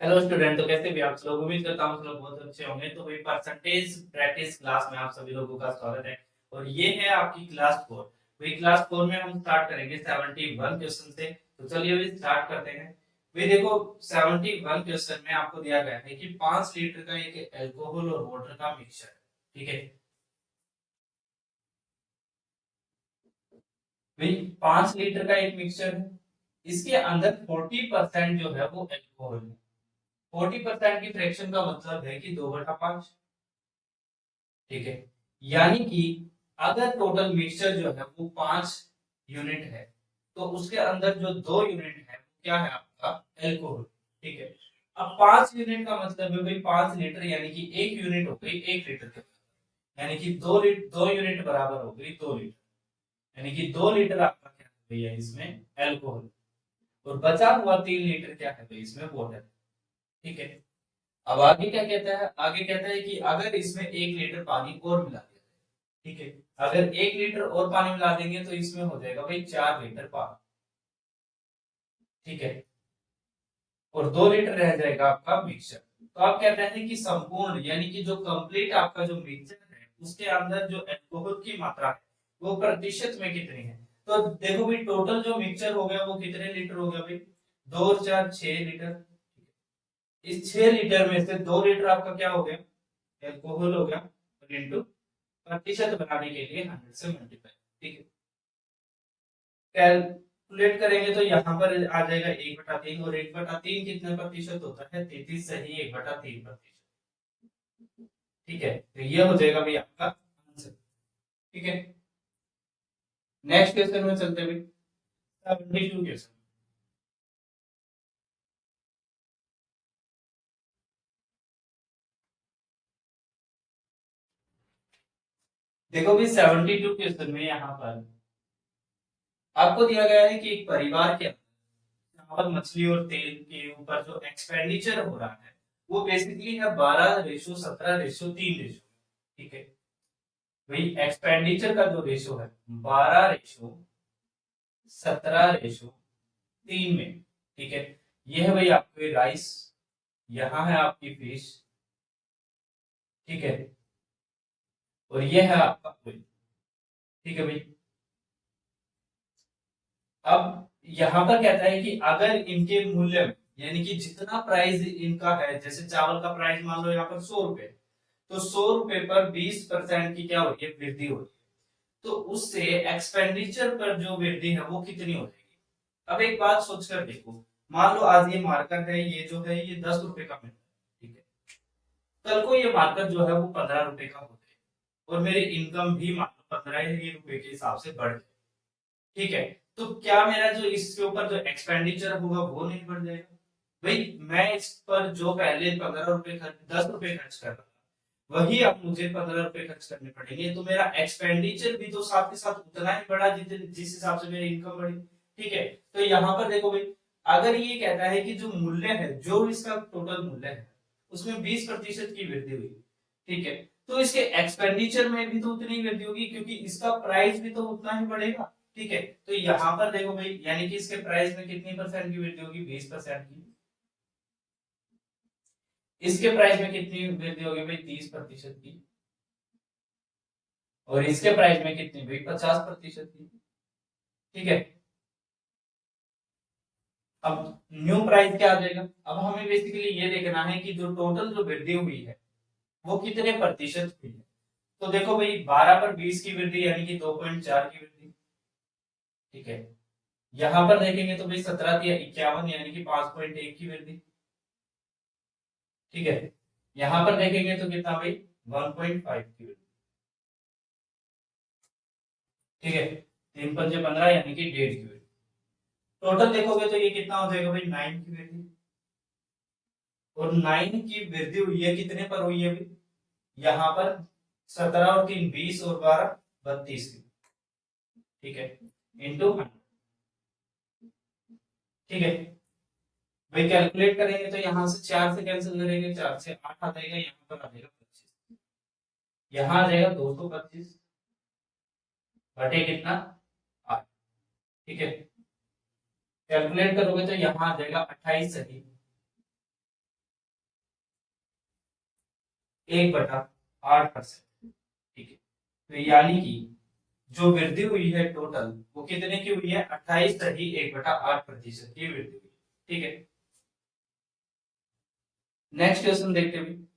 Hello student, तो कैसे भी आप सब लोग? उम्मीद करता हूँ सब लोग बहुत अच्छे होंगे। तो भाई परसेंटेज प्रैक्टिस क्लास में आप सभी लोगों का स्वागत है। और ये है आपकी क्लास 4। भाई क्लास 4 में हम स्टार्ट करेंगे 71 क्वेश्चन से। तो चलिए अभी स्टार्ट करते हैं। भाई देखो, 71 क्वेश्चन में आपको दिया गया है कि 5 लीटर का एक अल्कोहल और वाटर का मिक्सचर है। ठीक है भाई, 5 लीटर का एक मिक्सचर है। इसके अंदर 40% जो है वो अल्कोहल है। 40% की फ्रैक्शन का मतलब है कि 2/5। ठीक है, यानी कि अगर टोटल मिक्सचर जो है वो 5 यूनिट है, तो उसके अंदर जो 2 यूनिट है वो क्या है? आपका एल्कोहल। ठीक है, अब 5 यूनिट का मतलब है भाई 5 लीटर, यानी कि 1 यूनिट हो गई 1 लीटर के, यानी कि 2 यूनिट बराबर हो गई 2 लीटर। यानी कि 2 लीटर आपका क्या है भैया इसमें? एल्कोहल। और बचा हुआ 3 लीटर क्या है भाई इसमें? वाटर। ठीक है, अब आगे क्या कहता है? आगे कहता है कि अगर इसमें 1 लीटर पानी और मिला दिया, ठीक है, अगर 1 लीटर और पानी मिला देंगे तो इसमें हो जाएगा भाई 4 लीटर पानी। ठीक है, और 2 लीटर रह जाएगा आपका मिक्सचर। तो आप कहते हैं कि संपूर्ण, यानी कि जो कंप्लीट आपका जो मिक्सचर है उसके अंदर जो अल्कोहल की मात्रा है वो प्रतिशत में कितनी है? तो देखो भाई, टोटल जो मिक्सचर हो गया वो कितने लीटर हो गया भाई? 2 और 4 6 लीटर। इस 6 लीटर में से 2 लीटर आपका क्या हो गया? एल्कोहल हो गया। और इंटू प्रतिशत बनाने के लिए 100 से मल्टीप्लाई। ठीक है, कैलकुलेट करेंगे तो यहाँ पर आ जाएगा 1/3। और 1/3 कितने प्रतिशत होता है? 33 सही 1/3%। ठीक है, तो ये हो जाएगा भाई आपका आंसर। ठीक है, नेक्स्ट क्वेश्चन में चलते हैं भाई। 72 क्वेश्चन। देखो भाई, 72 क्वेश्चन में यहाँ पर आपको दिया गया है कि एक परिवार के चावल, मछली और तेल के ऊपर जो एक्सपेंडिचर हो रहा है वो बेसिकली है 12:17:3 ठीक है भाई, एक्सपेंडिचर का जो रेशो है 12:17:3 में। ठीक है, ये है भाई आपके राइस, यहाँ है आपकी फिश। ठीक है, और ये है आपका ऑयल। ठीक है भाई, अब यहाँ पर कहता है कि अगर इनके मूल्य में, यानी कि जितना प्राइस इनका है, जैसे चावल का प्राइस मान लो यहाँ पर 100 रुपए, तो 100 रुपए पर 20% की क्या हो रही है? वृद्धि हो रही है। तो उससे एक्सपेंडिचर पर जो वृद्धि है वो कितनी हो जाएगी? अब एक बात सोचकर देखो, मान लो आज ये मार्कर है, ये जो है ये 10 रुपए का मिल रहा है। ठीक है, कल को ये मार्कर जो है वो 15 रुपए का हो जाए, और मेरी इनकम भी मान लो 15 ही रुपए के हिसाब से बढ़ जाए। ठीक है, तो क्या मेरा जो इसके ऊपर जो एक्सपेंडिचर होगा वो नहीं बढ़ जाएगा? भाई मैं इस पर जो पहले 15 रुपए खर्च, 10 रुपए खर्च कर रहा था, वही अब मुझे 15 रुपए खर्च करने पड़ेंगे। तो मेरा एक्सपेंडिचर भी तो साथ के साथ उतना ही बढ़ा जिस हिसाब से मेरी इनकम बढ़ी। ठीक है, तो यहाँ पर देखो भाई, अगर ये कहता है कि जो मूल्य है, जो इसका टोटल मूल्य है उसमें 20% की वृद्धि हुई। ठीक है, तो इसके एक्सपेंडिचर में भी तो उतनी ही वृद्धि होगी, क्योंकि इसका प्राइस भी तो उतना ही बढ़ेगा। ठीक है, तो यहाँ पर देखो भाई, यानी कि इसके प्राइस में कितनी परसेंट की वृद्धि होगी? 20% की। इसके प्राइस में कितनी वृद्धि होगी भाई? 30% की। और इसके प्राइस में कितनी भाई? 50% की। ठीक है, अब न्यू प्राइस क्या आ जाएगा? अब हमें बेसिकली ये देखना है कि जो टोटल जो वृद्धि हुई है वो कितने प्रतिशत हुई है। तो देखो भाई, 12 पर 20 की वृद्धि यानी कि 2.4 की वृद्धि। ठीक है, यहां पर देखेंगे तो भाई 17 यानी कि 5.1 की वृद्धि। ठीक है, यहां पर देखेंगे तो कितना भाई? 1.5 की वृद्धि। ठीक है, 3 पंजे 15 यानी कि 1.5 की वृद्धि। टोटल देखोगे तो ये कितना हो जाएगा भाई? 9 की वृद्धि। और 9 की वृद्धि हुई है, कितने पर हुई है भाई? यहाँ पर 17 और 3 20 और 12 32 की। ठीक है, इंटू 100। ठीक है भाई, कैलकुलेट करेंगे तो यहाँ से 4 से कैंसिल करेंगे, 4 से 8 आ जाएगा, यहाँ पर आ जाएगा 25, यहाँ आ जाएगा 225 बटे कितना? 8। ठीक है, कैलकुलेट करोगे तो यहाँ आ जाएगा 28 सही 1/8%। ठीक है, तो यानी कि जो वृद्धि हुई है टोटल वो कितने की हुई है, 28.1/8% की वृद्धि हुई। ठीक है, नेक्स्ट क्वेश्चन देखते हैं।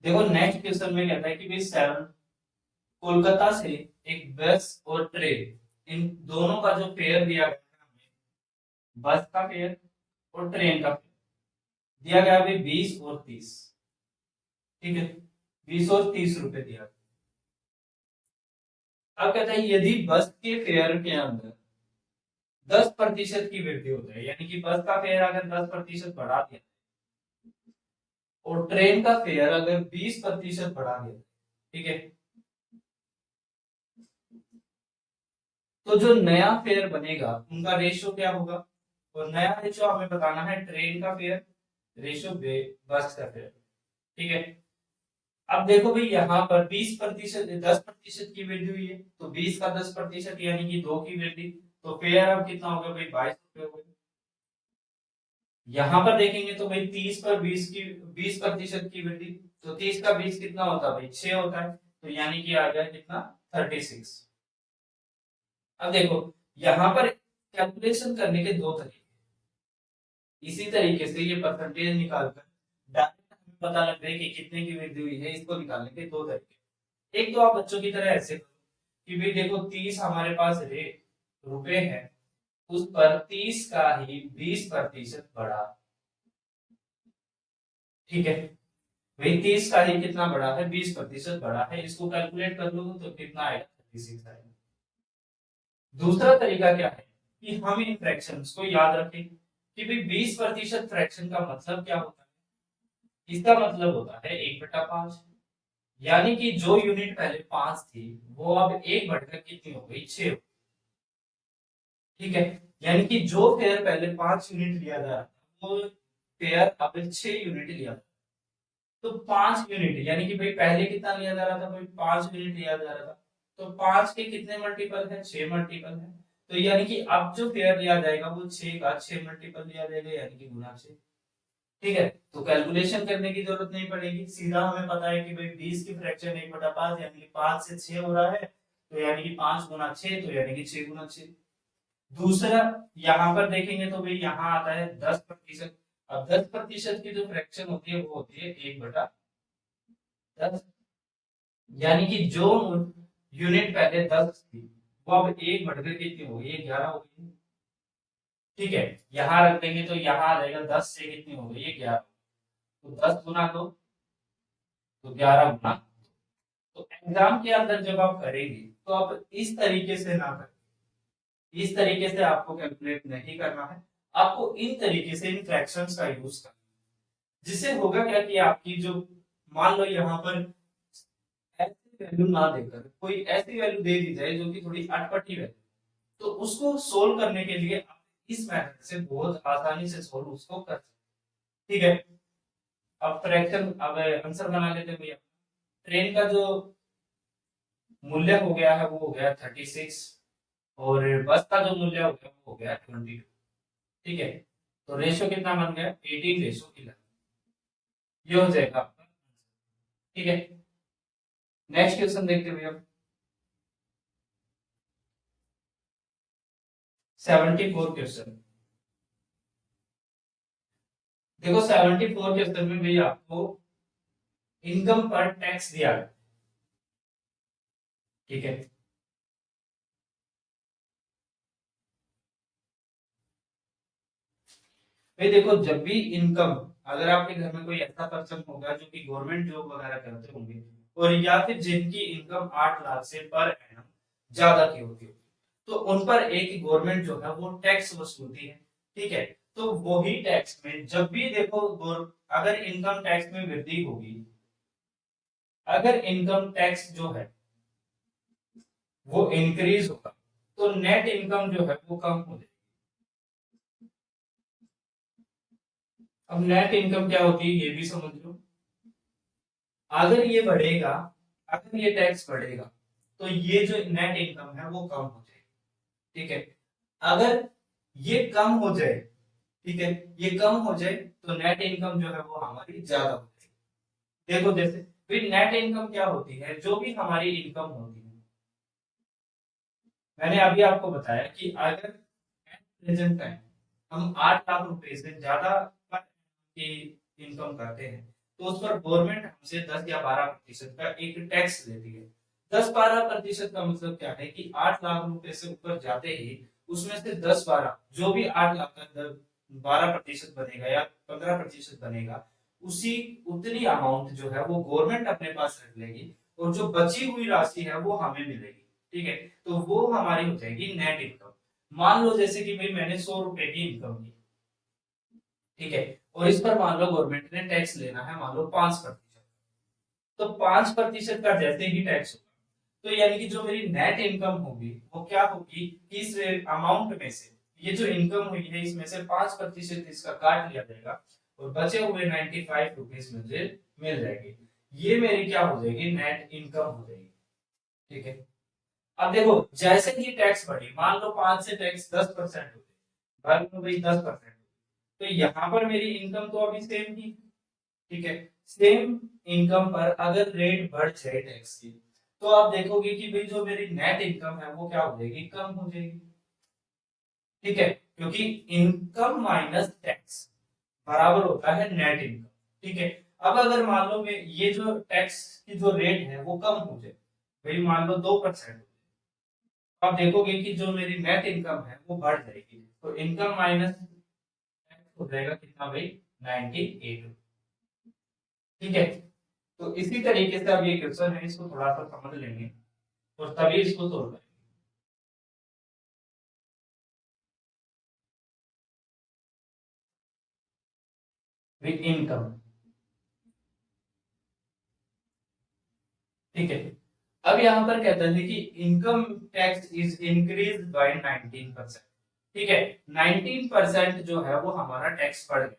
देखो नेक्स्ट क्वेश्चन में कहता है कि भाई सेवन, कोलकाता से एक बस और ट्रेन, इन दोनों का जो फेयर दिया गया है हमें, बस का फेयर और ट्रेन का फेयर दिया गया है 20 और 30। ठीक है, 20 और 30 रुपए दिया। अब कहता है यदि बस के फेयर के अंदर 10% की वृद्धि हो जाए, यानी कि बस का फेयर अगर 10% बढ़ा दिया और ट्रेन का फेयर अगर 20% बढ़ा दिया, ठीक है, तो जो नया फेयर बनेगा उनका रेशियो क्या होगा, और नया रेशियो हमें बताना है ट्रेन का फेयर रेशियो बस का फेयर। ठीक है, अब देखो भाई यहाँ पर 20%, 10% की वृद्धि हुई है, तो 20 का 10% यानी कि 2 की वृद्धि, तो फेयर अब कितना होगा भाई, 22 रुपए हो गए। यहाँ पर देखेंगे तो भाई 30 पर 20 की 20% की वृद्धि, तो 30 का 20 कितना होता है भाई, 6 होता है, तो यानी कि आ गया कितना, 36। अब देखो यहाँ पर कैलकुलेशन करने के दो तरीके, इसी तरीके से ये परसेंटेज निकालकर डायरेक्ट हमें पता लग रहा है कि कितने की वृद्धि हुई है, इसको निकालने के दो तरीके। एक तो आप बच्चों की तरह ऐसे करो कि भाई देखो 30 हमारे पास रुपए है, उस पर 30 का ही 20% बढ़ा। ठीक है, भाई 30 का ही कितना बढ़ा है, 20% बढ़ा है, इसको कैलकुलेट कर लो तो कितना आएगा, 36 आएगा। दूसरा तरीका क्या है कि हम इन फ्रैक्शंस को याद रखें कि भाई 20% फ्रैक्शन का मतलब क्या होता है, इसका मतलब होता है 1/5, यानी कि जो यूनिट पहले 5 थी वो अब 1 बढ़कर कितनी हो गई, 6। ठीक है, यानी कि जो फेयर पहले 5 यूनिट लिया जा रहा था वो फेयर अब 6 यूनिट लिया, तो 5 यूनिट, यानी कि भाई पहले कितना लिया जा रहा था भाई, 5 यूनिट लिया जा रहा था, तो 5 के कितने मल्टीपल है, 6 मल्टीपल है, तो यानी कि अब जो पेयर लिया जाएगा वो 6 का 6 मल्टीपल लिया जाएगा, यानी कि गुना 6। ठीक है, तो कैलकुलेशन करने की जरूरत नहीं पड़ेगी, सीधा हमें पता है कि भाई 20 की फ्रैक्शन 1/5 यानी कि 5 से 6 हो रहा है, तो यानी कि 5 गुना 6, तो यानी कि 6 गुना 6। दूसरा यहाँ पर देखेंगे तो भाई यहाँ आता है 10%। अब 10% की जो फ्रैक्शन होती है वो होती है 1/10, यानी कि जो यूनिट पहले 10 थी वो अब 1 बढ़कर कितनी हो गई, 11 हो गई। ठीक है, यहाँ रख देंगे तो यहाँ आ जाएगा 10 से कितनी हो गई, 11, तो 10 गुना 2, तो 11 गुना। तो एग्जाम के अंदर जब आप करेंगे तो आप इस तरीके से ना करें, इस तरीके से आपको कैलकुलेट नहीं करना है, आपको इन तरीके से इन फ्रैक्शंस का यूज करना है। जिससे होगा क्या कि आपकी जो, मान लो यहाँ पर ऐसी वैल्यू ना देकर कोई ऐसी वैल्यू दे दी जाए जो कि थोड़ी अटपटी वैल्यू, तो उसको सोल्व करने के लिए आप इस मेथड से बहुत आसानी से सोल्व उसको कर सकते। ठीक है, अब फ्रैक्शन, अब आंसर बना लेते हैं भैया। ट्रेन का जो मूल्य हो गया है वो हो गया 36, और बस का जो मूल्य हो गया वो हो गया 22। ठीक है, तो रेशियो कितना बन गया, 18:11, ये हो जाएगा आपका। ठीक है, नेक्स्ट क्वेश्चन देखते हैं भैया। 74 क्वेश्चन। देखो 74 क्वेश्चन में भी आपको इनकम पर टैक्स दिया है। ठीक है, भाई देखो जब भी इनकम, अगर आपके घर में कोई ऐसा पर्सन होगा जो कि गवर्नमेंट जॉब वगैरह करते होंगे, और या फिर जिनकी इनकम 8 लाख से पर एनम ज्यादा की होती है, तो उन पर एक गवर्नमेंट जो है वो टैक्स वसूलती है। ठीक है, तो वही टैक्स में जब भी देखो अगर इनकम टैक्स में वृद्धि होगी, अगर इनकम टैक्स जो है वो इंक्रीज होगा, तो नेट इनकम जो है वो कम हो जाएगी। अब नेट इनकम क्या होती है ये भी समझ लो। अगर ये बढ़ेगा, अगर ये टैक्स बढ़ेगा तो ये जो नेट इनकम है वो कम हो जाएगी। ठीक है, अगर ये कम हो जाए, ठीक है, ये कम हो जाए तो नेट इनकम जो है वो हमारी ज्यादा हो जाएगी। देखो जैसे फिर नेट इनकम क्या होती है, जो भी हमारी इनकम होती है, मैंने अभी आपको बताया कि अगर प्रेजेंट टाइम हम 8 लाख रुपए से ज्यादा की इनकम करते हैं तो उस पर गवर्नमेंट हमसे 10 या 12% का एक टैक्स लेती है। 10-12% का मतलब क्या है कि 8 लाख रुपए से ऊपर जाते ही उसमें से 10-12 जो भी 8 लाख का 12% बनेगा या 15% बनेगा, उसी उतनी अमाउंट जो है वो गवर्नमेंट अपने पास रख लेगी और जो बची हुई राशि है वो हमें मिलेगी। ठीक है, तो वो हमारी हो जाएगी नेट इनकम। मान लो जैसे कि भाई मैंने 100 रुपए की इनकम की, ठीक है, और इस पर मान लो गवर्नमेंट ने टैक्स लेना है मान लो 5%, तो 5% का जैसे ही टैक्स होगा तो यानी कि जो मेरी नेट इनकम होगी वो क्या होगी कि इस अमाउंट में से ये जो इनकम हुई है इसमें से 5% इसका काट लिया जाएगा और बचे हुए 95 रुपीज मुझे मिल जाएगी। ये मेरी क्या हो जाएगी, नेट इनकम हो जाएगी। ठीक है, अब देखो जैसे ही टैक्स बढ़ी, मान लो 5 से टैक्स 10% हो गई, मान लो भाई 10%, तो यहाँ पर मेरी इनकम तो अभी सेम ही, ठीक है, सेम इनकम पर अगर रेट बढ़ जाए टैक्स की तो आप देखोगे कि भाई जो मेरी नेट इनकम है वो क्या हो जाएगी, कम हो जाएगी। ठीक है, क्योंकि इनकम माइनस टैक्स बराबर होता है नेट इनकम। ठीक है, अब अगर मान लो मैं ये जो टैक्स की जो रेट है वो कम हो जाए, भाई मान लो 2%, आप देखोगे कि जो मेरी नेट इनकम है वो बढ़ जाएगी, तो इनकम माइनस टैक्स हो जाएगा कितना भाई, 98। ठीक है, तो इसी तरीके से अब ये क्वेश्चन है, इसको थोड़ा सा समझ लेंगे और तभी इसको सोल्व करेंगे। विद इनकम, ठीक है, अब यहाँ पर कहता है कि income tax is increase by 19%। ठीक है, 19% जो है वो हमारा टैक्स बढ़ गया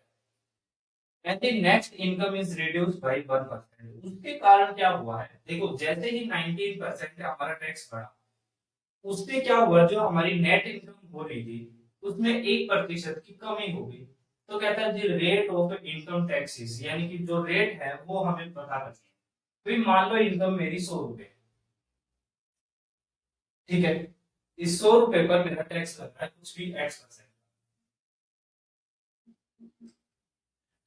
and the next income is reduced by 1%। उसके कारण क्या हुआ है, देखो जैसे ही 19% हमारा टैक्स बढ़ा, उससे क्या हुआ, जो हमारी नेट इनकम हो रही थी उसमें 1% की कमी हो गई। तो कहता है जी रेट ऑफ इनकम टैक्सेस, यानी कि जो रेट है वो हमें पता करनी है। फिर मान लो इनकम मेरी 100 रुपए, ठीक है, इस 100 रुपए पर मेरा टैक्स लग रहा है कुछ भी X%,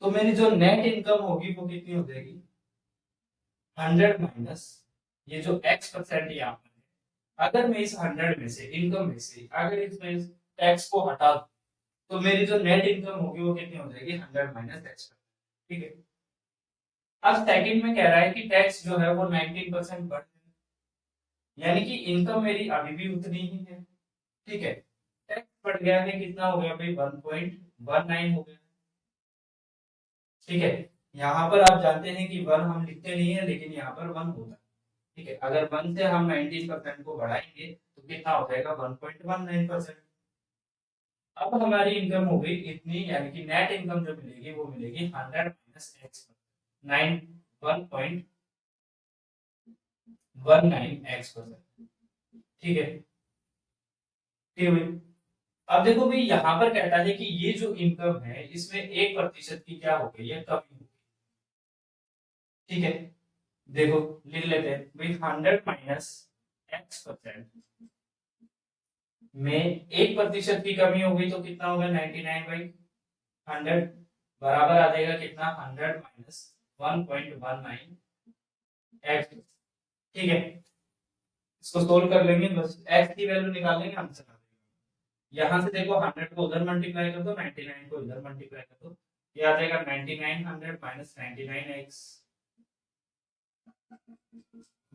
तो मेरी जो नेट इनकम होगी वो कितनी हो जाएगी, 100 माइनस ये जो X% यहाँ पर है। अगर मैं इस 100 में से इनकम में से अगर इसमें टैक्स को हटा दूं तो मेरी जो नेट इनकम होगी वो कितनी हो जाएगी, 100 माइनस X। ठीक है, अब सेकंड में कह रहा है कि टैक्स जो है वो 19% बढ़ गया, यानी कि इनकम मेरी अभी भी उतनी ही है। ठीक है, टैक्स बढ़ गया है, कितना हो गया भाई, 1.19 हो गया। ठीक है, यहाँ पर आप जानते हैं कि 1 हम लिखते नहीं है लेकिन यहाँ पर 1 होता है। ठीक है, अगर 1 से हम 19% को बढ़ाएंगे तो कितना हो जाएगा, 1.19%। अब हमारी इनकम हो गई इतनी, यानी कि नेट इनकम जो मिलेगी वो मिलेगी 100 माइनस एक्स, 1.19x%। ठीक है, ठीक है भाई। अब देखो भाई यहाँ पर कहता है कि ये जो इनकम है इसमें 1% की क्या हो गई है, कमी हो गई। ठीक है, देखो लिख लेते हैं भाई, 100 माइनस X% में 1% की कमी हो गई तो कितना होगा, 99/100 बराबर आ जाएगा कितना, 100 माइनस 1.19x। ठीक है, इसको सोल्व कर लेंगे, बस x की वैल्यू निकाल लेंगे, आंसर आ जाएगा। यहाँ से देखो 100 को उधर मल्टीप्लाई कर दो, 99 को इधर मल्टीप्लाई कर दो, ये आ जाएगा 9900 माइनस 99x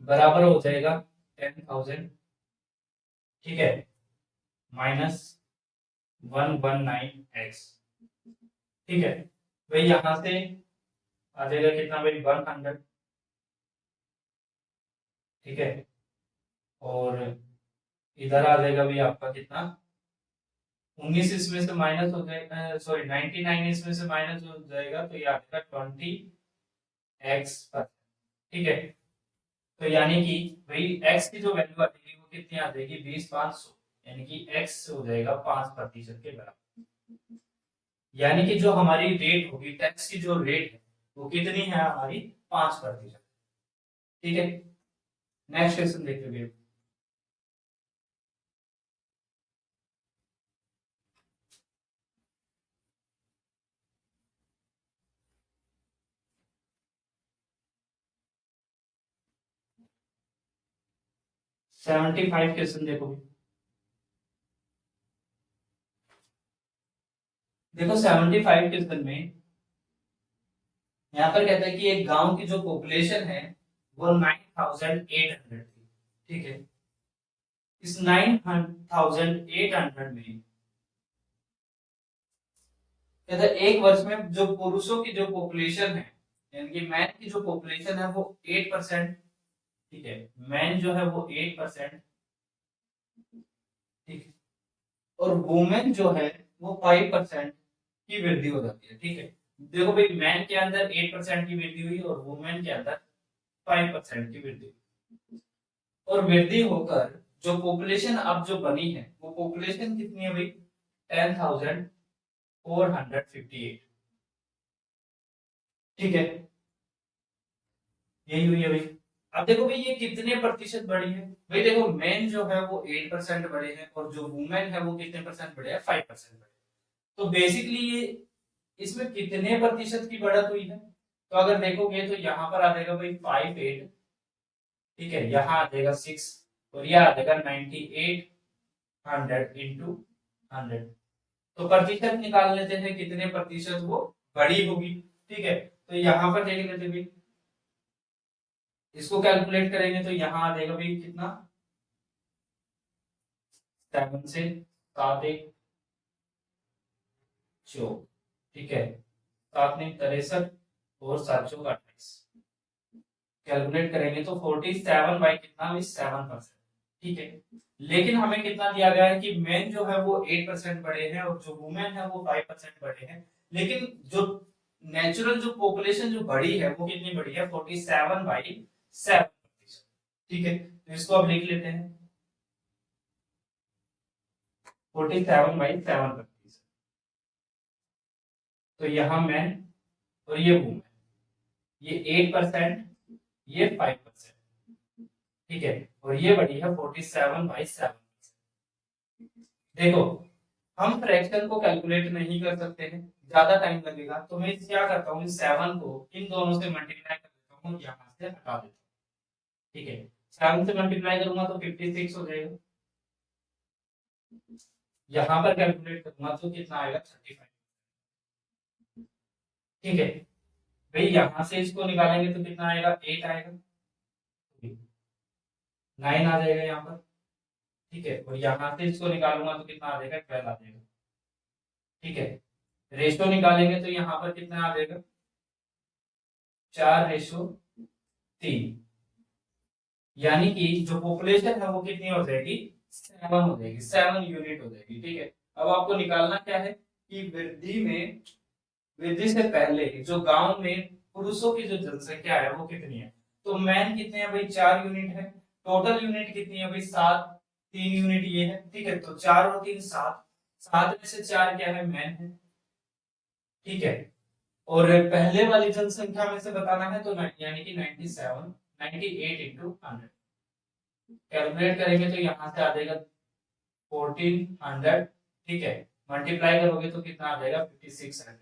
बराबर हो जाएगा 10,000। ठीक है, माइनस 119x। ठीक है, भाई यहाँ से आ जाएगा कितना भाई, 100। ठीक है, और इधर आ जाएगा भाई आपका कितना, 19 इसमें से माइनस हो जाएगा, सॉरी 99 इसमें से माइनस हो जाएगा तो ये आ जाएगा 20x पर। ठीक है, तो यानी कि भाई x की जो वैल्यू आ जाएगी वो कितनी आ जाएगी 20,500, यानी कि x हो जाएगा 5% के बराबर। यानी कि जो हमारी रेट होगी टैक्स की जो रेट है वो कितनी है हमारी 5%। ठीक है, नेक्स्ट क्वेश्चन देखते हुए 75 क्वेश्चन देखो। देखो 75 क्वेश्चन में यहाँ पर कहता है कि एक गांव की जो पॉपुलेशन है वो 9,800 थी। ठीक है, इस 9,800 में कहता है एक वर्ष में जो पुरुषों की जो पॉपुलेशन है यानी कि मैन की जो पॉपुलेशन है वो 8%। ठीक है, मैन जो है वो 8%। ठीक है, और वुमेन जो है वो 5% की वृद्धि हो जाती है। ठीक है, देखो भाई मैन के अंदर 8% की वृद्धि हुई और वुमेन के अंदर 5% की वृद्धि हुई। और वृद्धि होकर जो पॉपुलेशन अब जो बनी है वो पॉपुलेशन कितनी है भाई 10,458। ठीक है, यही हुई है भाई। अब देखो भाई ये कितने प्रतिशत बढ़ी है। भाई देखो मेन जो है वो 8% बढ़े हैं और जो वुमेन है वो कितने परसेंट बढ़े हैं 5% बढ़े। तो बेसिकली ये इसमें कितने प्रतिशत की बढ़त हुई है। तो अगर देखोगे तो यहाँ पर आ जाएगा भाई 58। ठीक है, यहाँ आ जाएगा 6 और यह आ जाएगा 98 इंटू 100। तो प्रतिशत निकाल लेते हैं कितने प्रतिशत वो बड़ी होगी। ठीक है, तो यहाँ पर देख लेते हैं, इसको कैलकुलेट करेंगे तो यहाँ आ जाएगा भाई कितना 7 से 7 एक 4। ठीक है, 7 नहीं 63 और 7 चौक 28। कैलकुलेट करेंगे तो 47 बाई कितना 7%। ठीक है, लेकिन हमें कितना दिया गया है कि मेन जो है वो 8% बढ़े हैं और जो वुमेन है वो 5% बढ़े हैं। लेकिन जो नेचुरल जो पॉपुलेशन जो बढ़ी है वो कितनी बढ़ी है 47/7%। ठीक है, तो इसको अब लिख लेते हैं 47/7%। तो यहाँ मैन और ये वुमेन, ये 8%, ये 5%। ठीक है, और ये बढ़ी है 47/7। देखो हम फ्रैक्शन को कैलकुलेट नहीं कर सकते हैं, ज्यादा टाइम लगेगा, तो मैं क्या करता हूँ इस 7 को इन दोनों से मल्टीप्लाई कर देता हूँ, यहाँ से हटा देता हूँ। ठीक है, 7 से मल्टीप्लाई करूंगा तो 56 हो जाएगा। यहाँ पर कैलकुलेट करूंगा तो कितना आएगा 35। ठीक है भाई, यहाँ से इसको निकालेंगे तो कितना आएगा 8 आएगा, 9 आ जाएगा यहाँ पर। ठीक है, और यहाँ से इसको निकालूंगा तो कितना आ जाएगा 12 आ जाएगा। ठीक है, रेशो निकालेंगे तो यहाँ पर कितना आ जाएगा 4:3। यानी कि जो पॉपुलेशन है वो कितनी हो जाएगी 7 हो जाएगी, 7 यूनिट हो जाएगी। ठीक है, अब आपको निकालना क्या है कि वृद्धि से पहले जो गांव में पुरुषों की जो जनसंख्या है वो कितनी है। तो मैन कितने हैं भाई 4 यूनिट है। टोटल यूनिट कितनी है भाई 7, 3 यूनिट ये है। ठीक है, तो 4 और 3 7, 7 में से 4 क्या है मैन है। ठीक है, और पहले वाली जनसंख्या में से बताना है तो यानी कि 97, 98 इंटू 100 कैलकुलेट करेंगे तो यहाँ से आ जाएगा 1400। ठीक है, मल्टीप्लाई करोगे तो कितना आ जाएगा 5600।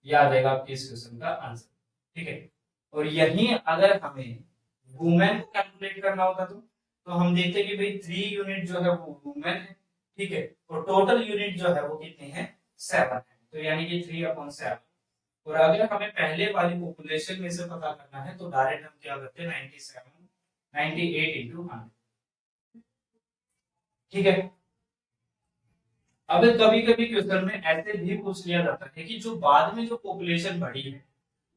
यह आ जाएगा आपके इस क्वेश्चन का आंसर। ठीक है, और यही अगर हमें वुमेन को कैलकुलेट करना होता तो हम देखते कि भाई 3 यूनिट जो है वो वुमेन है। ठीक है, और टोटल यूनिट जो है वो कितनी है 7 है, तो यानी कि 3/7। और अगर हमें पहले वाली पॉपुलेशन में से पता करना है तो डायरेक्ट हम क्या करते हैं 97, 98 इंटू 100। ठीक है, अब कभी कभी क्वेश्चन में ऐसे भी पूछ लिया जाता है कि जो बाद में जो पॉपुलेशन बढ़ी है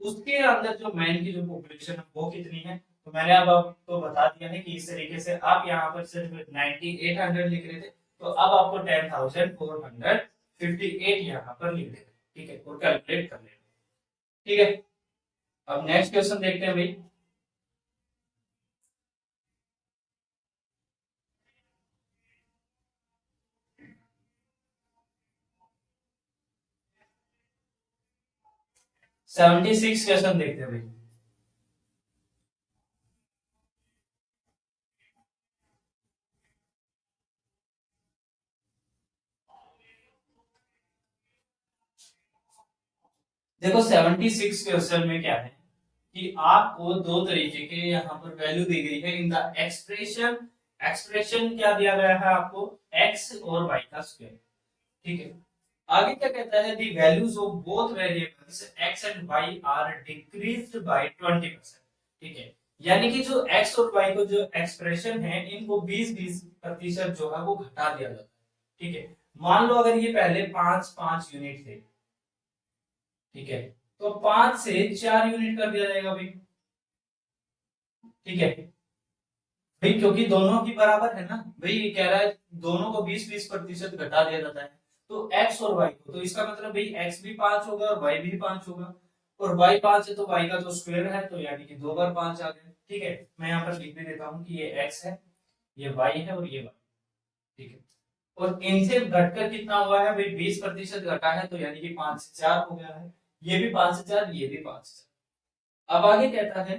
उसके अंदर जो मैन की जो पॉपुलेशन है वो कितनी है। तो मैंने अब आपको बता दिया है कि इस तरीके से आप यहाँ पर सिर्फ 9800 लिख रहे थे तो अब आपको 10,458 यहाँ पर लिख देते। ठीक है, और कैलकुलेट कर लेते। ठीक है, अब नेक्स्ट क्वेश्चन देखते हैं भाई। 76 क्वेश्चन देखते हैं भाई। देखो 76 क्वेश्चन में क्या है कि आपको दो तरीके के यहाँ पर वैल्यू दी गई है इन द एक्सप्रेशन। एक्सप्रेशन क्या दिया गया है आपको, x और y का स्क्वायर। ठीक है, आगे क्या कहता है, the values of both variables x and y are decreased by 20%। ठीक है, यानी कि जो x और y को जो एक्सप्रेशन है इनको 20-20% जो है वो घटा दिया जाता है। ठीक है, मान लो अगर ये पहले 5-5 यूनिट थे, ठीक है, तो 5 से 4 यूनिट कर दिया जाएगा भाई। ठीक है भाई, क्योंकि दोनों की बराबर है ना भाई, ये कह रहा है दोनों को 20-20% घटा दिया जाता है, तो x और y को, तो इसका मतलब भाई x भी 5 होगा और y भी 5 होगा, और y 5 है तो y का तो स्क्वायर है, तो यानी कि 2 बार 5 आ गए। ठीक है, मैं यहाँ पर लिख भी देता हूँ कि ये x है, ये y है और ये y। ठीक है, और इनसे घटकर कितना हुआ है भाई, 20% घटा है, तो यानी कि 5 से 4 हो गया है, ये भी 5 से 4, ये भी 5 से 4। अब आगे कहता है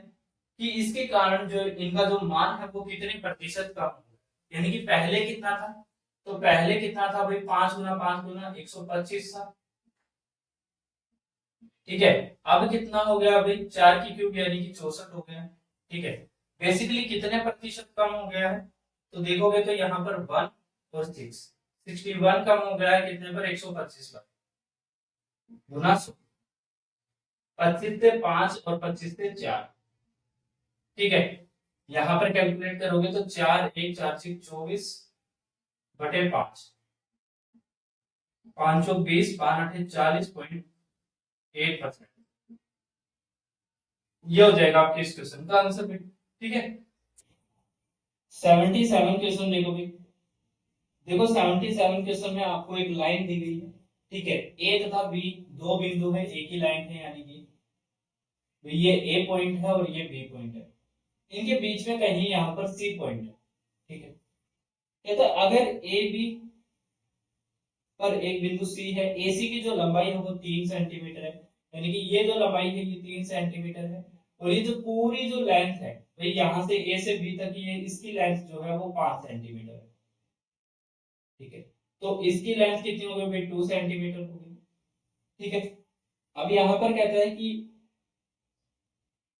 कि इसके कारण जो इनका जो मान है वो कितने प्रतिशत कम हो, यानी कि पहले कितना था, तो पहले कितना था भाई, 5 गुना 5 गुना 125 था। ठीक है, अब कितना हो गया भाई, 4 की क्यूब यानी कि 64 हो गया। ठीक है, बेसिकली कितने प्रतिशत कम हो गया है, तो देखोगे तो यहाँ पर 1 और 61 कम हो गया है, कितने पर, 125 पर, गुना 100, 25 से 5 और 25 से 4। ठीक है, यहां पर कैलकुलेट करोगे तो 4 1 4 6 24 बटे 5, 520 5 8 40.8%। ये हो जाएगा आपके इस क्वेश्चन का आंसर भी। ठीक है, 77 क्वेश्चन देखो भाई। देखो 77 क्वेश्चन में आपको एक लाइन दी गई है। ठीक है, ए तथा बी दो बिंदु है, एक ही लाइन है, यानी कि ये ए पॉइंट है और ये बी पॉइंट है, इनके बीच में कहीं यहाँ पर सी पॉइंट है। ठीक है, कहता है अगर ए बी पर एक बिंदु सी है, एसी की जो लंबाई है वो 3 सेंटीमीटर है, यानी कि ये जो लंबाई है ये 3 सेंटीमीटर है, और ये जो पूरी जो लेंथ है भाई, यहाँ से ए से बी तक, ये इसकी लेंथ जो है वो 5 सेंटीमीटर है। ठीक है, तो इसकी लेंथ कितनी हो गई भाई, 2 सेंटीमीटर हो गई। ठीक है, अब यहाँ पर कहता है कि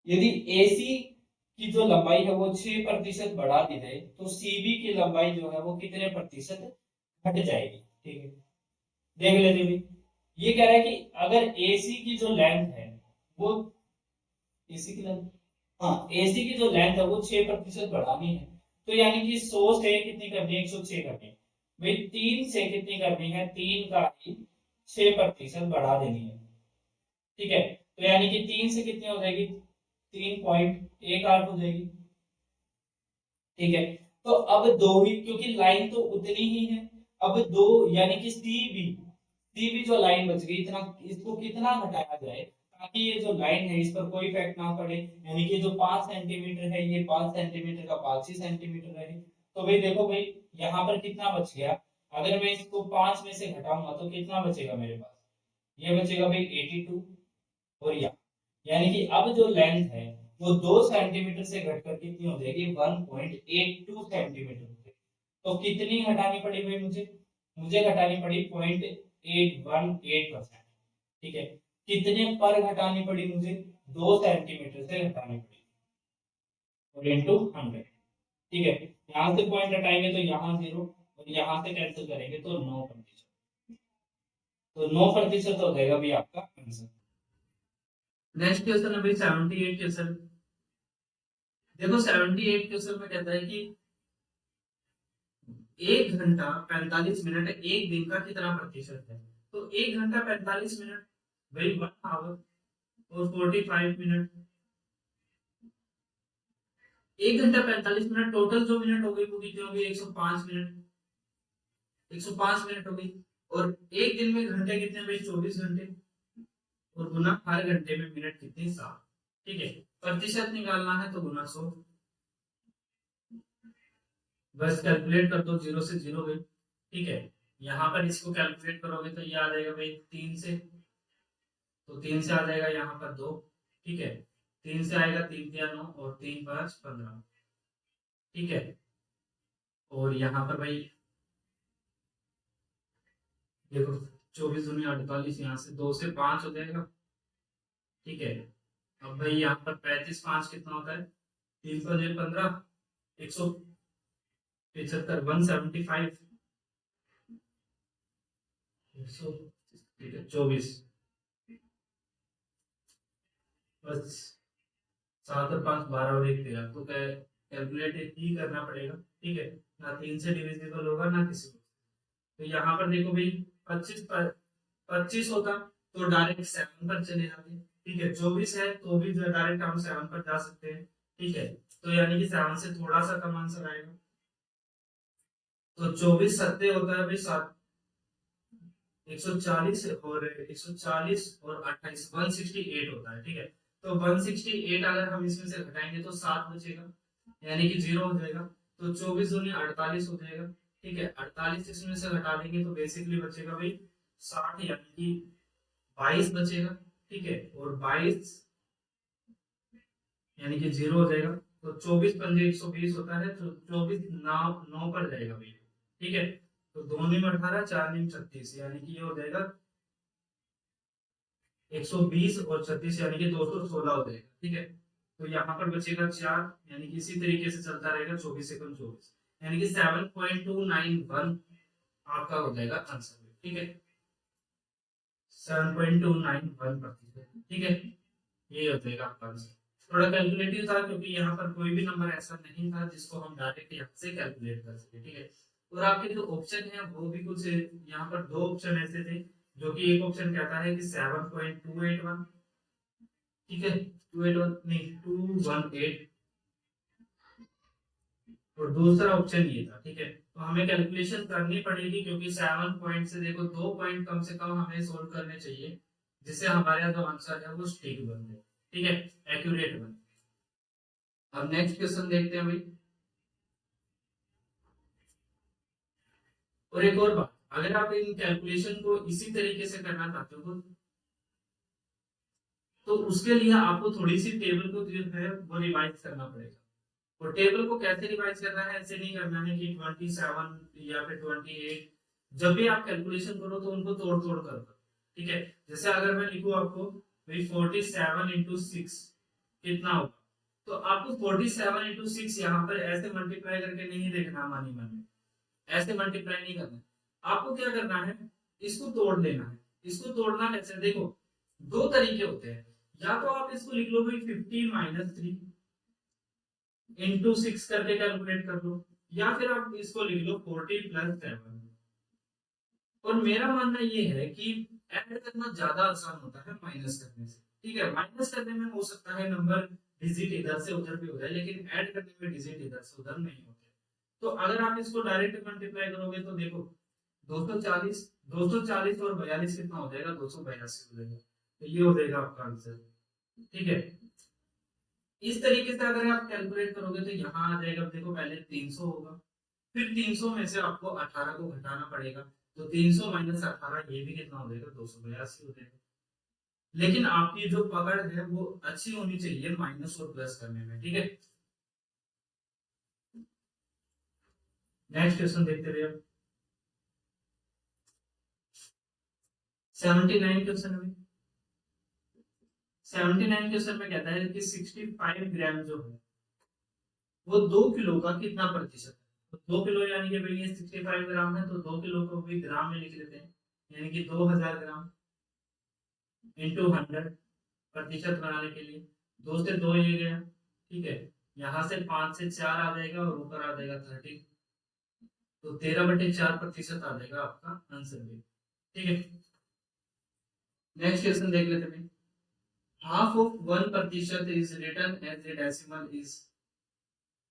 यदि एसी की जो लंबाई है वो 6% बढ़ा दी जाए, तो सीबी की लंबाई जो है वो कितने प्रतिशत घट जाएगी। ठीक है, देख लेते भाई। ये कह रहा है कि अगर एसी की जो लेंथ है वो, एसी की लेंथ, हाँ, एसी की जो लेंथ है वो 6% बढ़ानी है, तो यानी कि 100 से कितनी करनी है, 106 करनी है भाई, 3 से कितनी करनी है, 3 का ही 6% बढ़ा देनी है। ठीक है, तो यानी कि 3 से कितनी हो जाएगी, 3.18 हो जाएगी। ठीक है, तो अब दो ही, क्योंकि लाइन तो उतनी ही है, अब दो, यानी कि सी भी जो लाइन बच गई, इतना इसको कितना घटाया जाए ताकि ये जो लाइन है इस पर कोई इफेक्ट ना पड़े, यानी कि जो 5 सेंटीमीटर है ये 5 सेंटीमीटर का 5 ही सेंटीमीटर रहे। तो भाई देखो भाई, यहाँ पर कितना बच गया, अगर मैं इसको 5 में से घटाऊंगा तो कितना बचेगा मेरे पास, ये बचेगा भाई 82, और यानी कि अब जो लेंथ है वो 2 सेंटीमीटर से घटकर कितनी हो जाएगी, 1.82 सेंटीमीटर हो जाएगी। तो कितनी घटानी पड़ी भाई मुझे, मुझे घटानी पड़ी 0.818%। ठीक है, कितने पर घटानी पड़ी मुझे, 2 सेंटीमीटर से घटानी पड़ी, और इंटू 100। ठीक है, यहाँ से पॉइंट हटाएंगे तो यहाँ 0, और यहाँ से कैंसिल करेंगे तो 9%, तो 9% हो जाएगा भी आपका आंसर। नेक्स्ट क्वेश्चन है भाई 78 क्वेश्चन। देखो 78 क्वेश्चन में कहता है कि 1 घंटा 45 मिनट एक दिन का कितना प्रतिशत है, तो 1 घंटा 45 मिनट भाई 1 आवर और 45 मिनट, 1 घंटा 45 मिनट टोटल जो मिनट हो गई वो कितनी हो गई, 105 मिनट, 105 मिनट हो गई, और एक दिन में घंटे कितने भाई, 24 घंटे, और गुना हर घंटे में मिनट कितने, 7। ठीक है, प्रतिशत निकालना है तो गुना 100, बस कैलकुलेट कर दो, 0 से 0 गई। ठीक है, यहाँ पर इसको कैलकुलेट करोगे तो ये आ जाएगा भाई 3 से, तो 3 से आ जाएगा यहाँ पर 2, ठीक है। 3 से आएगा 3 तिया 9 और 3 5 15, ठीक है। और यहाँ पर भाई देखो 24 दूनी 48, यहाँ से 2 से 5 हो जाएगा, ठीक है। अब भाई यहाँ पर 35 5 कितना होता है, 3 पर 15, 175, 175, 100, ठीक है 24, बस 7 और 5 12 और 1 13, तो कैलकुलेट ही करना पड़ेगा, ठीक है। ना 3 से डिविजिबल होगा ना किसी को। तो यहाँ पर देखो भाई 25 पर 25 होता तो डायरेक्ट 7 पर चले जाते, ठीक है। 24 है तो भी डायरेक्ट हम 7 पर जा सकते हैं, ठीक है। तो यानी कि 7 से थोड़ा सा कम आंसर आएगा। तो 24 सत्ते होता है भाई 7, 140 और 140 और 28 168 होता है, ठीक है। तो 168 अगर हम इसमें से घटाएंगे तो 7 बचेगा, यानी कि 0 हो जाएगा। तो 24 दूनी 48 हो जाएगा, ठीक है। 48 इसमें से घटा देंगे तो बेसिकली बचेगा भाई 60, यानी कि 22 बचेगा, ठीक है। और 22 यानी कि 0 हो जाएगा। तो 24 पंजे 120 होता है, तो 24 9 पर जाएगा भाई, ठीक है। तो 2 नीम 18, 4 नीम 36, यानी कि ये हो जाएगा 120 और 36, यानी कि 216 हो जाएगा, ठीक है। तो यहाँ पर बचेगा 4, यानी कि इसी तरीके से चलता रहेगा 24 एकम 24, यानी कि 7.291 आपका हो जाएगा आंसर, ठीक है। 7.291%, ठीक है। ये हो जाएगा आपका आंसर। थोड़ा कैलकुलेटिव था क्योंकि यहाँ पर कोई भी नंबर ऐसा नहीं था जिसको हम डायरेक्ट यहाँ से कैलकुलेट कर सके, ठीक है। और आपके जो ऑप्शन है वो भी कुछ यहाँ पर 2 ऑप्शन ऐसे थे, जो कि एक ऑप्शन कहता है कि 7.281, ठीक है, 281 नहीं 218, और दूसरा ऑप्शन ये था, ठीक है। तो हमें कैलकुलेशन करनी पड़ेगी क्योंकि 7 पॉइंट से देखो 2 पॉइंट कम से कम हमें सोल्व करने चाहिए, जिससे हमारे जो आंसर है वो ठीक बन जाए, ठीक है, एक्यूरेट बन। अब नेक्स्ट क्वेश्चन देखते हैं भाई। और एक और बात, अगर आप इन कैलकुलेशन को इसी तरीके से करना चाहते हो तो उसके लिए आपको थोड़ी सी टेबल को जो है वो रिवाइज करना पड़ेगा। और टेबल को कैसे रिवाइज करना है, ऐसे नहीं करना है कि 27 या फिर 28, जब भी आप कैलकुलेशन करो तो उनको तोड़ तोड़ कर करो, ठीक है। जैसे अगर मैं लिखूं आपको भाई 47 इंटू 6 कितना होगा, तो आपको 47 इंटू 6 यहाँ पर ऐसे मल्टीप्लाई करके नहीं देखना मानी मन में, ऐसे मल्टीप्लाई नहीं करना। आपको क्या करना है, इसको तोड़ देना है। इसको तोड़ना कैसे, देखो 2 तरीके होते हैं, या तो आप इसको लिख लो भाई 50 माइनस 3 इंटू 6 करके कैलकुलेट कर लो, या फिर आप इसको लिख लो 40 प्लस 7। और मेरा मानना ये है कि ऐड करना ज्यादा आसान होता है माइनस करने से, ठीक है। माइनस करने में हो सकता है नंबर डिजिट इधर से उधर भी हो जाए, लेकिन ऐड करने में डिजिट इधर से उधर नहीं होते। तो अगर आप इसको डायरेक्ट मल्टीप्लाई करोगे तो देखो 240 240 और 42 कितना हो जाएगा, 282 हो जाएगा। तो ये हो जाएगा आपका आंसर, ठीक है। इस तरीके से अगर आप कैलकुलेट करोगे तो यहाँ आ जाएगा, देखो पहले 300 होगा, फिर 300 में से आपको 18 को घटाना पड़ेगा, तो 300 माइनस 18 ये भी कितना हो जाएगा, 282 हो जाएगा। लेकिन आपकी जो पकड़ है वो अच्छी होनी चाहिए माइनस और प्लस करने में, ठीक है। नेक्स्ट क्वेश्चन देखते हुए 79 क्वेश्चन में 79 क्वेश्चन में कहता है कि 65 ग्राम जो है वो 2 किलो का कितना प्रतिशत है। तो 2 किलो यानी कि भाई ये 65 ग्राम है, तो 2 किलो को भी ग्राम में लिख लेते हैं, यानी कि 2000 ग्राम इंटू 100 प्रतिशत बनाने के लिए 2 से 2 ये गया, ठीक है। यहाँ से 5 से 4 आ जाएगा और ऊपर आ जाएगा 30, तो 13/4% आ जाएगा आपका आंसर भी, ठीक है। नेक्स्ट क्वेश्चन देख लेते हैं। Half of 1% is written as a decimal is,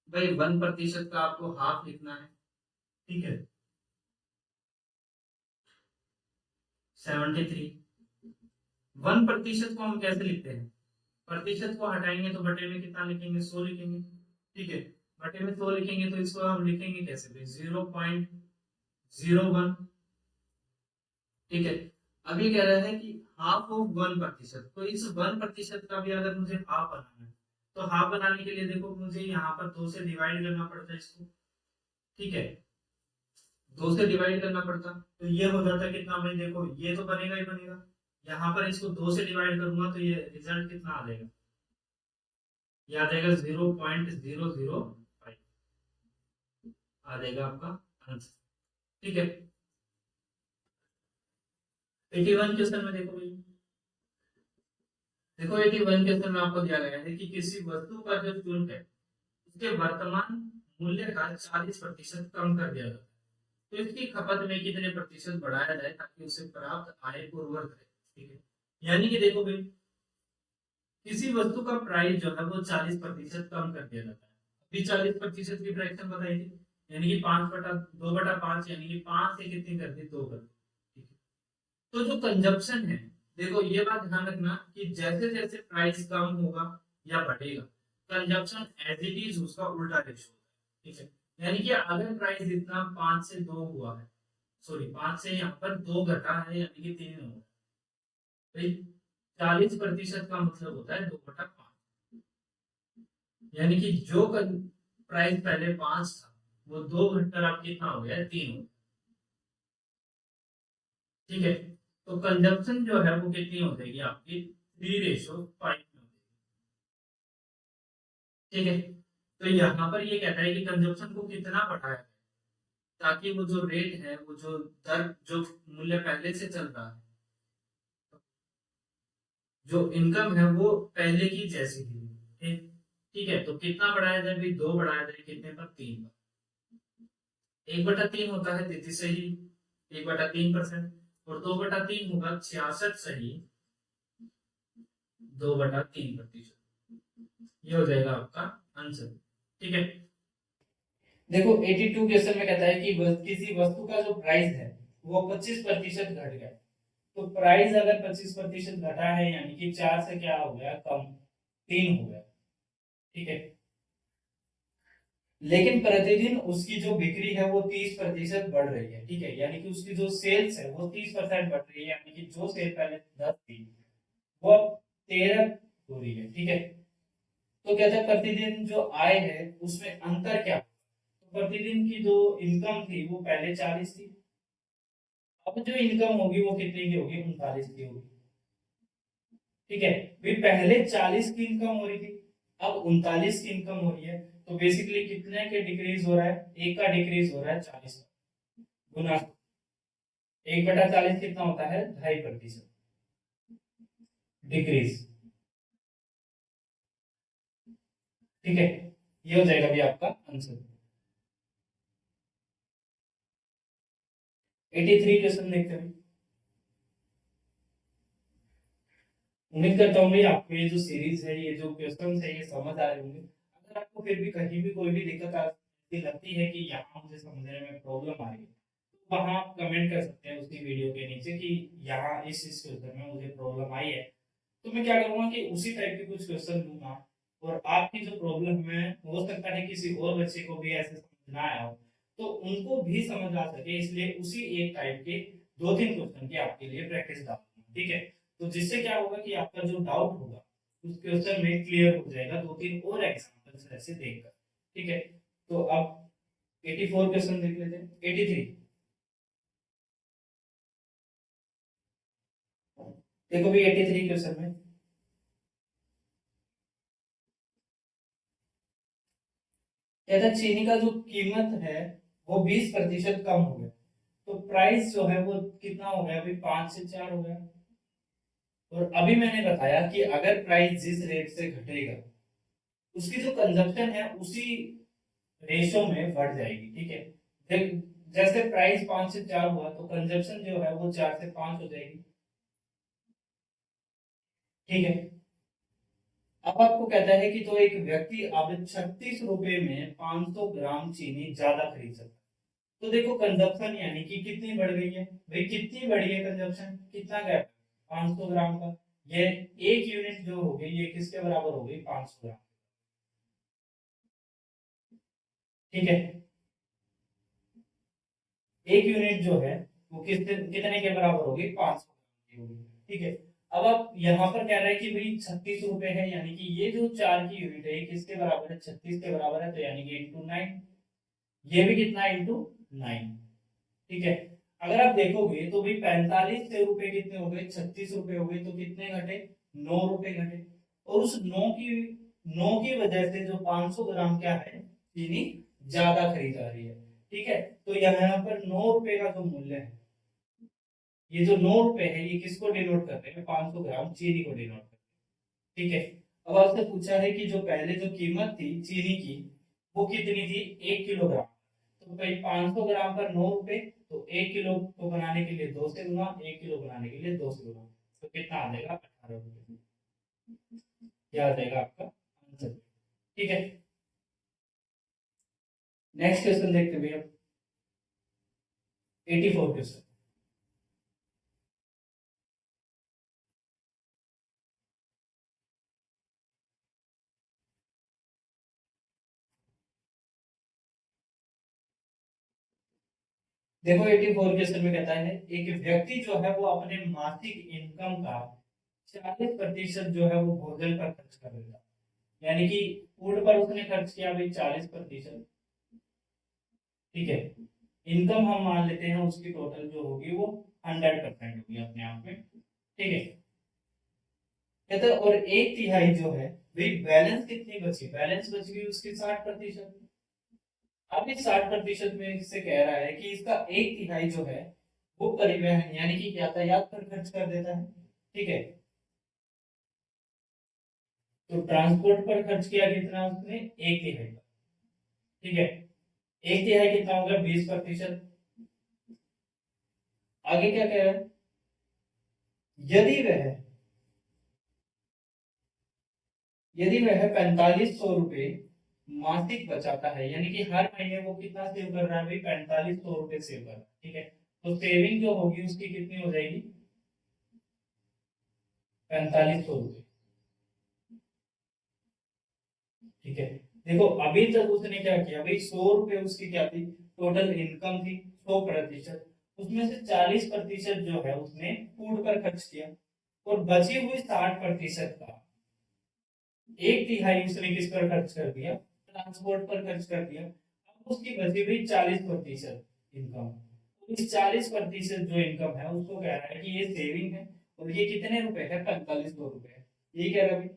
भाई 1% का आपको हाफ लिखना है, ठीक है, 73। 1% को हम कैसे लिखते हैं, प्रतिशत को हटाएंगे तो बटे में कितना लिखेंगे, 100 लिखेंगे, ठीक है। बटे में 100 लिखेंगे तो इसको हम लिखेंगे कैसे भाई, 0.01, ठीक है। अभी कह रहा है कि हाफ ऑफ 1%, तो इस 1% का भी अगर मुझे हाफ बनाना है, तो हाफ बनाने के लिए देखो मुझे यहाँ पर 2 से डिवाइड करना पड़ता है इसको, ठीक है, 2 से डिवाइड करना पड़ता, तो ये हो जाता है कितना भाई, देखो ये तो बनेगा ही बनेगा, यहाँ पर इसको 2 से डिवाइड करूंगा तो ये रिजल्ट कितना आ जाएगा, ये आ जाएगा 0.005 आ जाएगा आपका आंसर, ठीक है। 81 क्वेश्चन में देखो भाई, देखो 81 क्वेश्चन में आपको दिया गया है कि किसी वस्तु का जो शुल्क है उसके वर्तमान मूल्य का 40% कम कर दिया जाता है, तो इसकी खपत में कितने प्रतिशत बढ़ाया जाए ताकि उसे प्राप्त आय पूर्ववत रहे, ठीक है। यानी कि देखो भाई, किसी वस्तु का प्राइस जो है वो 40% कम कर दिया जाता है, अभी 40% की फ्रैक्शन बताई थी, यानी कि 5/2/5, यानी कि 5 से कितनी कर दी, 2 कर दी, ठीक है। तो जो कंजप्शन है, देखो ये बात ध्यान रखना कि जैसे जैसे प्राइस कम होगा या बढ़ेगा, कंजप्शन एज इट इज उसका उल्टा रेशो होता है, ठीक है। यानी कि अगर प्राइस इतना 5 से 2 हुआ है, सॉरी 5 से यहाँ पर 2 घटा है, यानी कि 3 हुआ है, 40% का मतलब होता है 2/5, यानी कि जो प्राइस पहले 5 था वो 2 घटकर आप कितना हो गया, 3 हो, ठीक है। तो कंजप्शन जो है वो कितनी हो जाएगी आपकी, 3:5 में हो जाएगी, ठीक है। तो यहाँ पर ये कहता है कि कंजप्शन को कितना बढ़ाया जाए ताकि वो जो रेट है, वो जो दर, जो मूल्य पहले से चल रहा है, जो इनकम है वो पहले की जैसी थी, ठीक, ठीक है। तो कितना बढ़ाया जाए भाई, 2 बढ़ाया जाए, कितने पर, 3 पर, 1/3 होता है 33 सही, 1/3%, और 2/3 होगा 66 सही, 2/3%, ये हो जाएगा आपका आंसर, ठीक है। देखो 82 क्वेश्चन में कहता है कि किसी वस्तु का जो प्राइस है वो 25% घट गया, तो प्राइस अगर 25% घटा है, यानी कि 4 से क्या हो गया, कम 3 हो गया, ठीक है। लेकिन प्रतिदिन उसकी जो बिक्री है वो 30% बढ़ रही है, ठीक है, यानी कि उसकी जो सेल्स है वो 30% बढ़ रही है, यानी कि जो सेल पहले 10 थी वो अब 13 हो रही है, ठीक है। तो कहते हैं प्रतिदिन जो आय है उसमें अंतर क्या, तो प्रतिदिन की जो इनकम थी वो पहले 40 थी, अब जो इनकम होगी वो कितने की होगी, 39 की होगी, ठीक है। भी पहले 40 की इनकम हो रही थी, अब 39 की इनकम हो रही है, तो बेसिकली कितने के डिक्रीज हो रहा है, एक का डिक्रीज हो रहा है 40 गुना, 1/40 कितना होता है, 2.5% डिक्रीज, ठीक है। ये हो जाएगा भी आपका आंसर। 83 क्वेश्चन देखते हैं। उम्मीद करता हूँ भाई आपको ये जो सीरीज है, ये जो क्वेश्चन है, ये समझ आ रहे होंगे। अगर आपको फिर भी कहीं भी कोई भी दिक्कत आती लगती है कि यहाँ मुझे समझने में प्रॉब्लम आ रही है, तो वहाँ आप कमेंट कर सकते हैं उसकी वीडियो के नीचे कि यहाँ इस क्वेश्चन में मुझे प्रॉब्लम आई है, तो मैं क्या करूँगा कि उसी टाइप के कुछ क्वेश्चन दूंगा, और आपकी जो प्रॉब्लम है हो सकता है किसी और बच्चे को भी ऐसे समझ ना आया हो, तो उनको भी समझ आ सके, इसलिए उसी एक टाइप के 2-3 क्वेश्चन की आपके लिए प्रैक्टिस डालूंगा, ठीक है। तो जिससे क्या होगा कि आपका जो डाउट होगा उस क्वेश्चन में क्लियर हो जाएगा, 2-3 और एग्जांपल्स ऐसे देखकर, ठीक है। तो अब 84 क्वेश्चन देख लेते हैं। 83 देखो भी 83 क्वेश्चन में कहता है चीनी का जो कीमत है वो 20% कम हो गया, तो प्राइस जो है वो कितना हो गया, अभी 5 से 4 हो गया, और अभी मैंने बताया कि अगर प्राइस जिस रेट से घटेगा उसकी जो कंजप्शन है उसी रेशो में बढ़ जाएगी, ठीक है। जैसे प्राइस 5 से 4 हुआ तो कंजप्शन जो है वो 4 से 5 हो जाएगी, ठीक है। अब आपको कहता है कि तो एक व्यक्ति अब 36 रुपए में 500 ग्राम चीनी ज्यादा खरीद सकता है, तो देखो कंजप्शन यानी कि कितनी बढ़ गई है भाई, कितनी बढ़ी है कंजप्शन, कितना गैप, 500 ग्राम का, ये एक यूनिट जो हो गई ये किसके बराबर हो गई, 500 ग्राम, ठीक है। एक यूनिट जो है वो कितने कितने के बराबर होगी, 500 ग्राम की होगी, ठीक है। अब आप यहाँ पर कह रहे हैं कि भाई 36 रुपए है, यानी कि ये जो 4 की यूनिट है ये किसके बराबर है, 36 के बराबर है, तो यानी कि इंटू 9, ये भी कितना इंटू 9। ठीक है, अगर आप देखोगे तो भाई 45 रुपए कितने हो गए, 36 रुपए हो गए, तो कितने घटे, 9 रुपए घटे। और उस 9 की वजह से जो 500 ग्राम क्या है, चीनी ज्यादा खरीदा रही है। ठीक है, तो यहाँ पर 9 रुपए का जो मूल्य है, ये जो 9 रुपए है ये किसको डिनोट कर रहे हैं, 500 ग्राम चीनी को डिनोट कर रहे हैं। ठीक है, अब आपसे पूछा है कि जो पहले जो कीमत थी चीनी की वो कितनी थी, 1 किलोग्राम। तो भाई 500 ग्राम पर 9 रुपए, तो 1 किलो को बनाने के लिए 2 से गुना, 1 किलो बनाने के लिए 2 से गुना, तो कितना आ जाएगा, 18 रुपए। क्या आ जाएगा आपका आंसर। ठीक है, नेक्स्ट क्वेश्चन देखते हैं भैया, 84 क्वेश्चन। देखो 84 क्वेश्चन में कहता है एक व्यक्ति जो है वो अपने मासिक इनकम का 40% जो है वो भोजन पर खर्च कर देता है, यानी कि फूड पर उसने खर्च किया भाई 40%। ठीक है, इनकम हम मान लेते हैं उसकी टोटल जो होगी वो 100% होगी अपने आप में। ठीक है, कहते हैं और 1/3 जो है भाई बैलेंस कितनी बची, बैलेंस बच गई उसकी 60%। अब इस 60% में इससे कह रहा है कि इसका 1/3 जो है वो परिवहन यानी कि यातायात पर खर्च कर देता है। ठीक है, तो ट्रांसपोर्ट पर खर्च किया कितना उसने, 1/3। ठीक है, 1/3 कितना होगा, 20%। आगे क्या कह रहा है, यदि वह यदि वह 4500 रुपये मासिक बचाता है, यानी कि हर महीने वो कितना सेव कर रहा है भाई, 4500 रुपये सेव कर रहा है। ठीक है, तो सेविंग जो होगी उसकी कितनी हो जाएगी, 4500 रुपये। ठीक है, देखो अभी तक उसने क्या किया भाई, 100 रुपये उसकी क्या थी, टोटल इनकम थी 100%, उसमें से 40% जो है उसने फूड पर खर्च किया, और बची हुई 60% का 1/3 उसने किस पर खर्च कर दिया, ट्रांसपोर्ट पर खर्च कर दिया। अब उसकी बची हुई 40% इनकम, इस 40% जो इनकम है उसको कह रहा है कि ये सेविंग है, और ये कितने रुपए है, 4500 रुपए है। ये कह रहा है भाई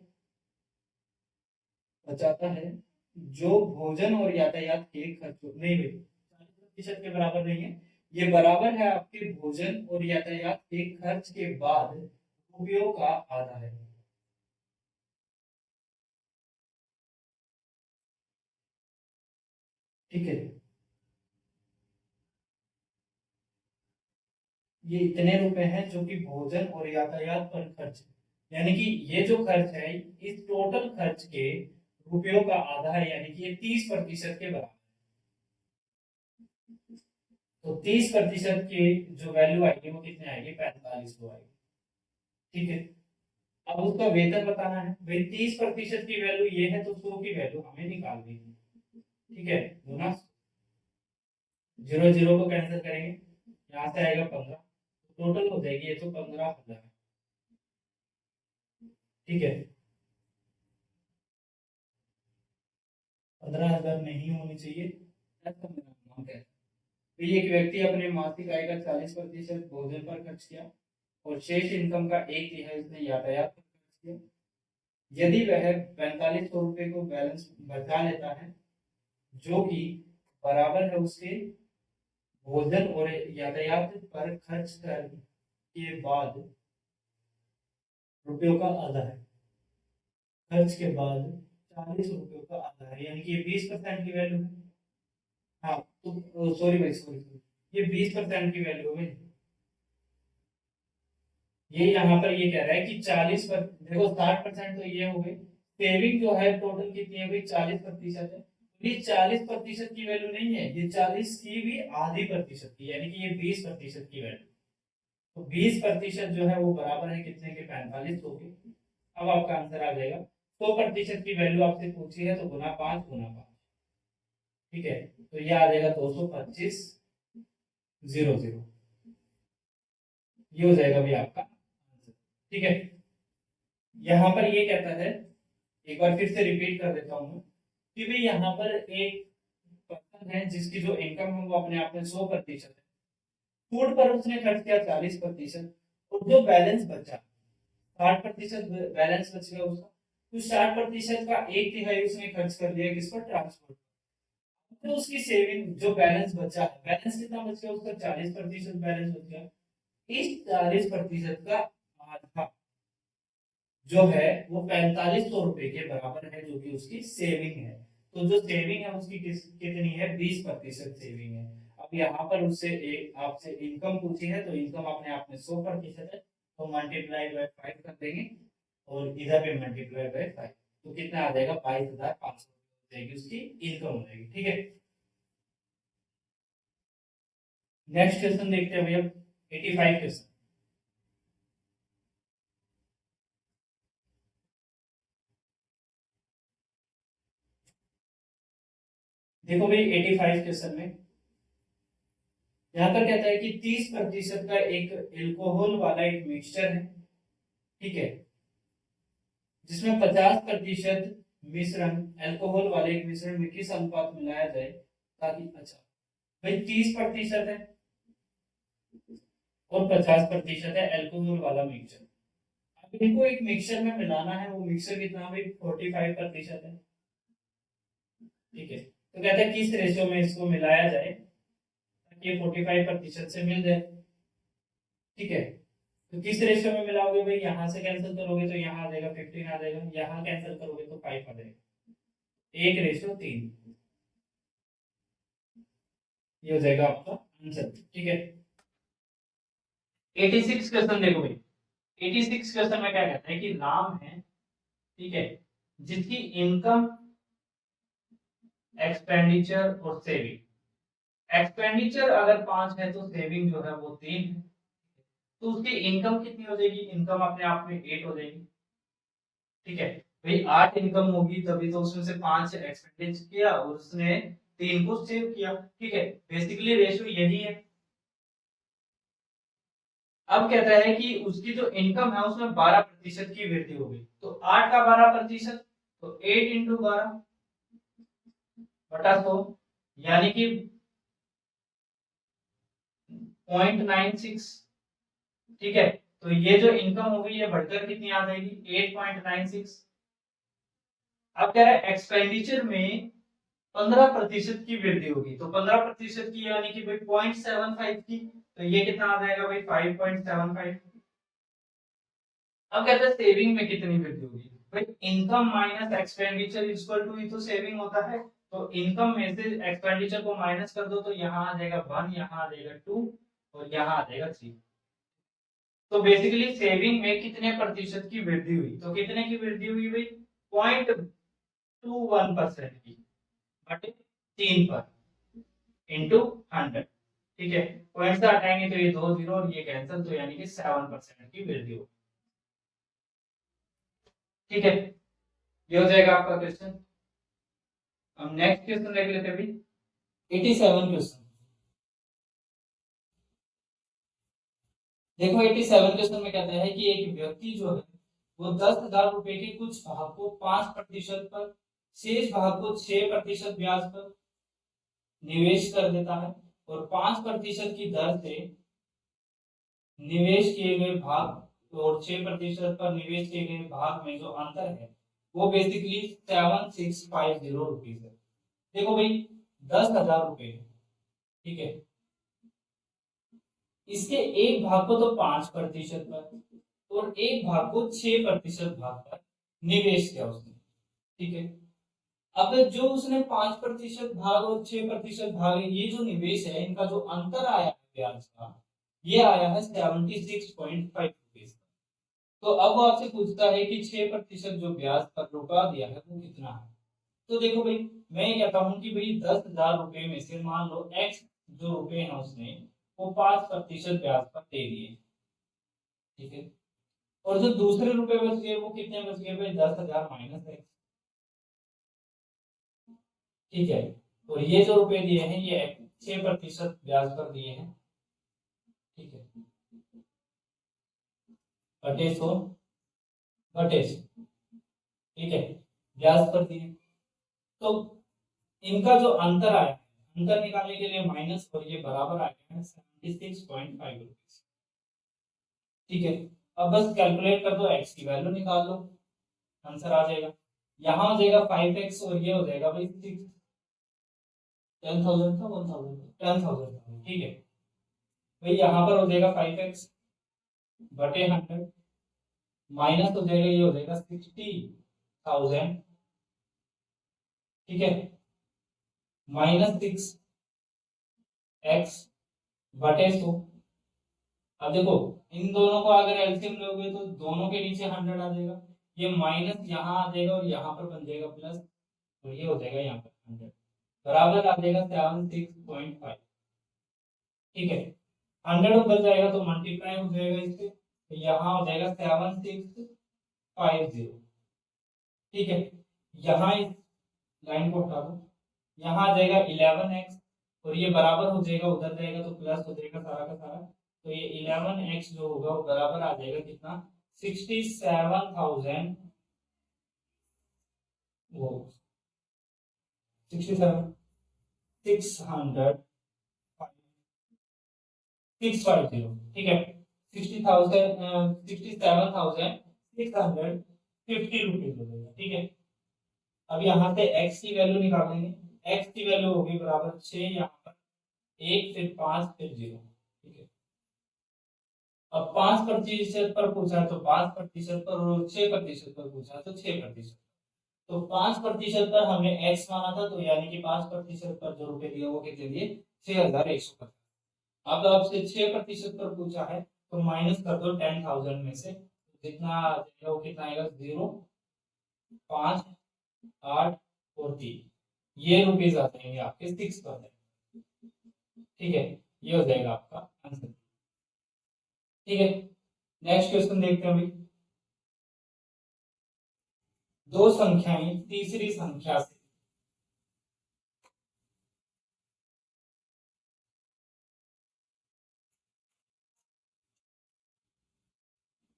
बचाता है जो भोजन और यातायात के खर्च नहीं भाई 40% के बराबर नहीं है, ये बराबर है आपके भोजन और यातायात के खर्च के बाद उपयोग का आधा है। ठीक है, ये इतने रुपए हैं जो कि भोजन और यातायात पर खर्च है। यानी कि ये जो खर्च है इस टोटल खर्च के रुपयों का आधा है, यानी कि ये 30% के बराबर। तो 30% की जो वैल्यू आएगी वो कितने आएगी, 4500 आएगी। ठीक है, अब उसका वेतन बताना है भाई, 30% की वैल्यू ये है, तो 100 की वैल्यू हमें निकालनी है। ठीक है, गुना 0 0 को कैंसिल करेंगे, यहाँ से आएगा 15, टोटल हो जाएगी ये तो 15,000। ठीक है, 15,000 नहीं होनी चाहिए, ऐसा मेरा मानना है। तो एक व्यक्ति अपने मासिक आय का 40% भोजन पर खर्च किया, और शेष इनकम का 1/3 उसने यातायात पर खर्च किया। यदि वह 4500 रुपये को बैलेंस बचा लेता है, जो कि बराबर है उसके भोजन और यातायात पर खर्च कर के बाद रुपयों का आधा है, खर्च के बाद 40 रुपयों का आधा है, यानी कि ये 20% की वैल्यू है। हाँ, तो सॉरी भाई, सॉरी, ये 20% की वैल्यू है। ये यहाँ पर ये कह रहा है कि 40 पर, देखो 60% तो ये हो गई, सेविंग जो है टोटल कितनी है भाई, 40% है। ये 40% की वैल्यू नहीं है, ये 40 की भी आधी प्रतिशत की, यानी कि ये 20% की वैल्यू। तो 20% जो है वो बराबर है कितने के, 4500 के। अब आपका आंसर आ जाएगा, 100% की वैल्यू आपसे पूछी है तो गुना 5 ठीक है, तो ये आ जाएगा 225,000, ये हो जाएगा भाई आपका आंसर। ठीक है, यहाँ पर ये कहता है, एक बार फिर से रिपीट कर देता हूँ कि भाई यहाँ पर एक पर्सन है जिसकी जो इनकम है वो अपने आप में 100% है, फूड पर उसने खर्च किया 40%, और जो बैलेंस बचा 60% बैलेंस बच गया उसका, तो 60% का एक तिहाई उसने खर्च कर दिया किस पर, ट्रांसपोर्ट। तो उसकी सेविंग जो बैलेंस बचा है, बैलेंस कितना बच गया उसका, 40% बैलेंस बच गया। इस 40% का आधा जो है वो 4500 रुपए के बराबर है, जो कि उसकी सेविंग है। तो जो सेविंग है उसकी कितनी है, 20% सेविंग है। अब यहाँ पर उससे एक आपसे इनकम पूछी है, तो इनकम अपने आप में 100% है, तो मल्टीप्लाई बाय 5 कर देंगे, और इधर भी मल्टीप्लाई बाय 5, तो कितना आ जाएगा, 22,500 हो जाएगी उसकी इनकम हो जाएगी। ठीक है, नेक्स्ट क्वेश्चन देखते हैं भैया, 85 क्वेश्चन। देखो भाई 85 क्वेश्चन में यहाँ पर कहता है कि 30% का एक एल्कोहल वाला एक मिक्सचर है, ठीक है, जिसमें 50% मिश्रण अल्कोहल वाले एक मिश्रण में किस अनुपात में लाया जाए ताकि, अच्छा भाई 30% है और 50% है अल्कोहल वाला मिक्सचर। अब इनको एक मिक्सचर में मिलाना है, वो मिक्सचर कितना भाई 45% है, ठीक है, तो कहते हैं किस रेशियो में इसको मिलाया जाए ताकि ये 45% से मिल जाए। ठीक है, तो किस रेशियो में मिलाओगे भाई, यहाँ से कैंसिल करोगे तो यहाँ आ जाएगा 15 आ जाएगा, यहाँ कैंसिल करोगे तो 5 आ जाएगा, 1:3, ये हो जाएगा आपका आंसर। ठीक है, 86 क्वेश्चन देखो भाई, 86 क्वेश्चन में क्या कहता है कि राम है, ठीक है, जिसकी इनकम, एक्सपेंडिचर और सेविंग, एक्सपेंडिचर अगर 5 है तो सेविंग जो है वो 3 है, तो उसकी इनकम कितनी हो जाएगी, इनकम अपने आप में 8 हो जाएगी। ठीक है, भाई 8 इनकम होगी तभी तो उसमें से 5 एक्सपेंडिच किया और उसने 3 को सेव किया। ठीक है, बेसिकली रेशियो यही है। अब कहता है कि उसकी जो इनकम है उसमें 12% की वृद्धि हो गई, तो 8 का 12%, तो 8 इंटू 12 बटा 100, यानी कि 0.96। ठीक है, तो ये जो इनकम होगी ये बढ़कर कितनी आ जाएगी, 8.96। अब कह रहा है एक्सपेंडिचर में 15% की वृद्धि होगी, तो 15% की यानी कि भाई 0.75 की, तो ये कितना आ जाएगा भाई 5.75। अब कहते हैं सेविंग में कितनी वृद्धि होगी, भाई income minus expenditure equal to ही तो सेविंग होता है, तो इनकम में से एक्सपेंडिचर को माइनस कर दो तो यहाँ आ जाएगा 1, यहाँ आ जाएगा 2 और यहाँ आ जाएगा 3। तो बेसिकली सेविंग में कितने प्रतिशत की वृद्धि हुई, तो कितने की वृद्धि हुई भाई, 0.21% की, बटे 3 पर इंटू 100। ठीक है, पॉइंट से हटाएंगे तो ये 2 जीरो और ये कैंसिल, तो यानी कि 7% की वृद्धि हो। ठीक है, ये हो जाएगा आपका क्वेश्चन। हम नेक्स्ट क्वेश्चन देख लेते हैं भाई, 87 क्वेश्चन। देखो 87 क्वेश्चन में कहता है कि एक व्यक्ति जो है वो 10,000 रुपए के कुछ भाग को 5% पर, शेष भाग को 6% ब्याज पर निवेश कर देता है, और 5% की दर से निवेश किए गए भाग और 6% पर निवेश किए गए भाग में जो अंतर है वो बेसिकली 7650 रुपीज है। देखो भाई 10,000 रुपए, ठीक है, इसके एक भाग को तो 5% पर और एक भाग को 6% भाग पर निवेश किया उसने। ठीक है, अब जो उसने 5% भाग और 6% भाग है, ये जो निवेश है इनका जो अंतर आया है ब्याज का, ये आया है 76.5 रुपीज। तो अब वो आपसे पूछता है कि 6% जो ब्याज पर रुका दिया है वो कितना है। तो देखो भाई मैं ये कहता हूँ कि भाई 10,000 रुपए में से मान लो एक्स जो रुपए हैं उसने वो 5% ब्याज पर दे दिए। ठीक है, और जो दूसरे रुपए बच गए वो कितने बच गए भाई, 10,000 माइनस एक्स। ठीक है, और ये जो रुपए दिए हैं ये 6% ब्याज पर दिए हैं। ठीक है, बटे 100 बटे 100, ठीक है, ब्याज पर दिए। तो इनका जो अंतर आया, अंतर निकालने के लिए माइनस और ये बराबर आ गया है 76.5 रुपीज, ठीक है। अब बस कैलकुलेट कर दो, एक्स की वैल्यू निकाल लो, आंसर आ जाएगा। यहाँ हो जाएगा 5x और ये हो जाएगा भाई 6, 10,000 था 1,000 10,000 था, ठीक है भाई। यहाँ पर हो जाएगा 5x बटे 100 माइनस हो जाएगा, ये हो जाएगा 60,000, ठीक है, माइनस 6x बटे 100। अब देखो इन दोनों को अगर एलसीएम लोगे तो दोनों के नीचे 100 आ जाएगा, ये माइनस यहाँ आ जाएगा और यहाँ पर बन जाएगा प्लस, और ये हो जाएगा यहाँ पर 100 बराबर आ जाएगा 76.5, ठीक है। 100 उधर जाएगा तो मल्टीप्लाई हो जाएगा इससे, तो यहाँ हो जाएगा 7650, ठीक है। यहाँ इस लाइन को हटा दो, यहाँ आ जाएगा 11x और ये बराबर हो जाएगा, उधर जाएगा तो प्लस हो जाएगा सारा का सारा, तो ये 11x जो होगा वो बराबर आ जाएगा कितना, 67,000, वो 67 600 650, ठीक है, 67,650 रुपीज हो जाएगा, ठीक है। अब यहाँ से x की वैल्यू निकालेंगे, x की वैल्यू होगी बराबर 6, यहाँ पर 1 फिर 5 फिर 0, ठीक है। अब 5% पर पूछा है तो 5% पर, और 6% पर पूछा है तो 6%। तो 5% पर हमने x माना था, तो यानी कि 5% पर जो रुपए दिया वो कितने दिए, 6,150। अब आपसे 6% पर पूछा है तो माइनस कर दो 10,000 में से, जितना वो कितना आएगा, 0 5 8 और 3, ये रुपीज आ जाएंगे आपके 6%, ठीक है। ये हो जाएगा आपका आंसर, ठीक है। नेक्स्ट क्वेश्चन देखते हैं अभी। दो संख्याएं तीसरी संख्या से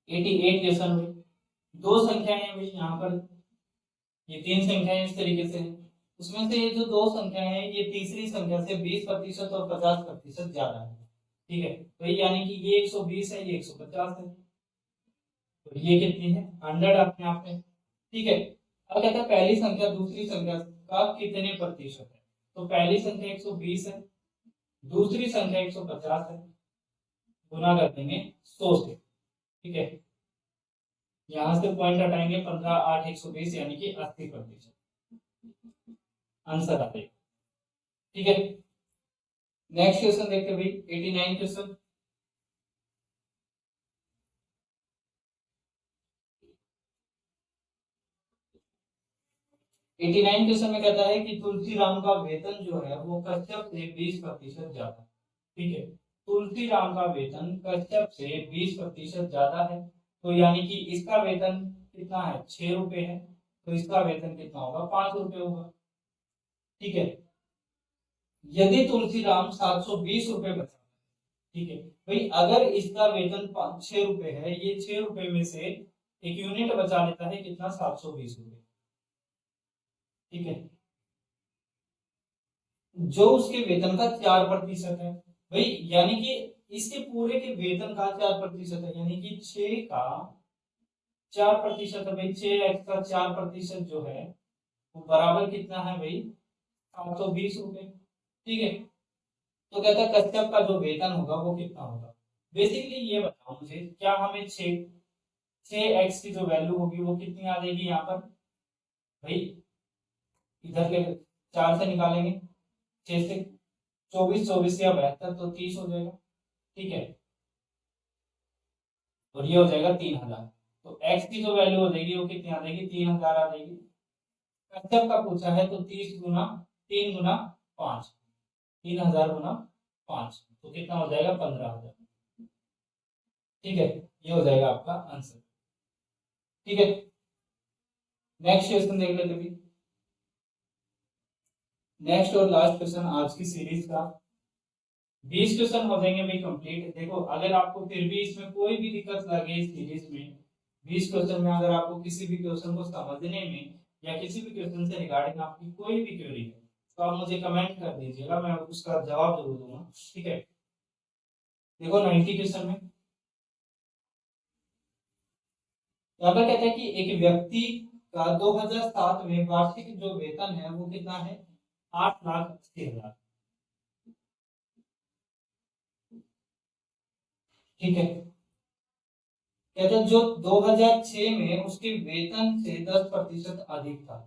88 क्वेश्चन हुए। दो संख्याएं भाई यहाँ पर, ये तीन संख्याएं इस तरीके से हैं, उसमें से ये जो दो संख्याएं हैं ये तीसरी संख्या से 20% और 50% ज्यादा है, ठीक है। तो यानी कि ये 120 है, ये 150 है, तो ये कितनी है, 100 अपने आप में, ठीक है। अब कहता है पहली संख्या दूसरी संख्या का कितने प्रतिशत है, तो पहली संख्या 120 है, दूसरी संख्या 150 है, गुना कर देंगे 100 से, ठीक है। यहां से पॉइंट हटाएंगे, 15 8 120 यानी कि 80% आंसर आ जाएगा, ठीक है। नेक्स्ट क्वेश्चन देखते हैं भाई, 89 क्वेश्चन। 89 क्वेश्चन में कहता है कि तुलसीराम का वेतन जो है वो कश्यप से 20% ज्यादा, ठीक है। तुलसीराम का वेतन कश्यप से 20% ज्यादा है, तो यानी कि इसका वेतन कितना है, 6 रुपए है, तो इसका वेतन कितना होगा, 5 रुपए होगा, ठीक है। यदि तुलसीराम 720 रुपए बचा, ठीक है भाई, अगर इसका वेतन 6 रुपए है, ये 6 रुपए में से एक यूनिट बचा लेता है कितना, 720 रुपए, ठीक है, जो उसके वेतन का 4% है भाई, यानी कि इसके पूरे के वेतन का 4% है, यानी कि 6 का 4% है भाई, 6x का 4% जो है वो बराबर कितना है भाई, 720 रुपए, ठीक है। तो कहता है कश्यप का जो वेतन होगा वो कितना होगा। बेसिकली ये बताओ मुझे, क्या हमें 6x की जो वैल्यू होगी वो कितनी आ जाएगी यहाँ पर भाई, इधर के 4 से निकालेंगे, 6 से 24 24 या 72 तो 30 हो जाएगा, ठीक है, और ये हो जाएगा 3,000। तो x की जो वैल्यू हो जाएगी वो कितनी आ जाएगी, 3,000 आ जाएगी। कश्यप का पूछा है तो 30 गुना 3 गुना 5, 3,000 गुना 5, तो कितना हो जाएगा, 15,000, ठीक है। ये हो जाएगा आपका आंसर, ठीक है। नेक्स्ट क्वेश्चन देख लेते हैं। नेक्स्ट और लास्ट क्वेश्चन आज की सीरीज का, 20 क्वेश्चन हो जाएंगे भाई कंप्लीट। देखो अगर आपको फिर भी इसमें कोई भी दिक्कत लगे इस सीरीज में, 20 क्वेश्चन में अगर आपको किसी भी क्वेश्चन को समझने में या किसी भी क्वेश्चन से रिगार्डिंग आपकी कोई भी क्वेरी है, तो आप मुझे कमेंट कर दीजिएगा, मैं उसका जवाब जरूर दूंगा। ठीक है, देखो 90 क्वेश्चन में यहाँ पर कहता है कि एक व्यक्ति का 2007 में वार्षिक जो वेतन है वो कितना है, 8,80,000। ठीक है, कहते हैं जो 2006 में उसके वेतन से 10% अधिक था,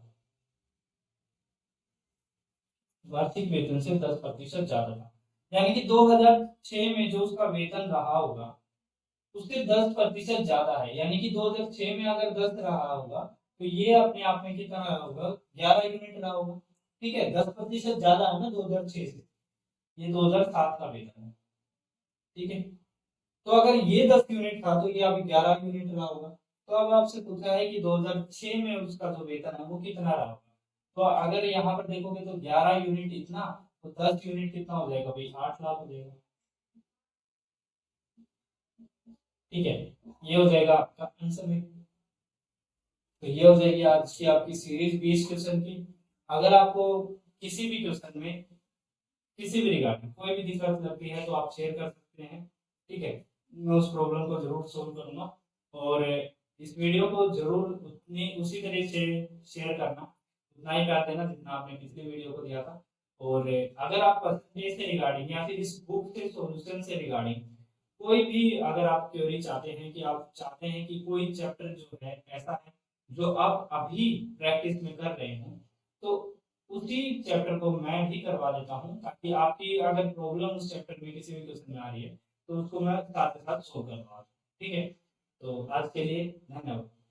वार्षिक वेतन से 10% ज्यादा था। यानी कि 2006 में जो उसका वेतन रहा होगा उससे 10% ज्यादा है, यानी कि 2006 में अगर 10 रहा होगा तो ये अपने आप में कितना रहा होगा, 11 यूनिट रहा होगा। ठीक है, 10% ज्यादा है ना 2006 से, ये 2007 का वेतन है। ठीक है, तो अगर ये 10 यूनिट था तो ये अभी 11 यूनिट रहा होगा। तो अब आपसे पूछा है कि 2006 में उसका जो वेतन है वो कितना रहा होगा। तो अगर यहाँ पर देखोगे तो 11 यूनिट इतना, तो 10 यूनिट कितना हो जाएगा भाई, 8 लाख हो जाएगा। ठीक है, ये हो जाएगा आपका आंसर में। तो ये हो जाएगी आज की आपकी सीरीज 20 क्वेश्चन की। अगर आपको किसी भी क्वेश्चन में किसी भी रिगार्डिंग कोई भी दिक्कत लगती है तो आप शेयर कर सकते हैं। ठीक है, मैं उस प्रॉब्लम को जरूर सोल्व करूंगा। और इस वीडियो को जरूर उतनी उसी तरह से शेयर करना, उतना ही प्यार देना जितना आपने पिछली वीडियो को दिया था। और अगर आप परसेंटेज से रिगार्डिंग या फिर इस बुक के सॉल्यूशन से रिगार्डिंग कोई भी अगर आप क्वेरी चाहते हैं कि आप चाहते हैं कि कोई चैप्टर जो है ऐसा है जो आप अभी प्रैक्टिस में कर रहे हो, तो उसी चैप्टर को मैं भी करवा देता हूँ, ताकि आपकी अगर प्रॉब्लम उस चैप्टर में किसी भी क्वेश्चन में आ रही है तो उसको मैं साथ के साथ सोल्व कर पाऊँ। ठीक है, तो आज के लिए धन्यवाद।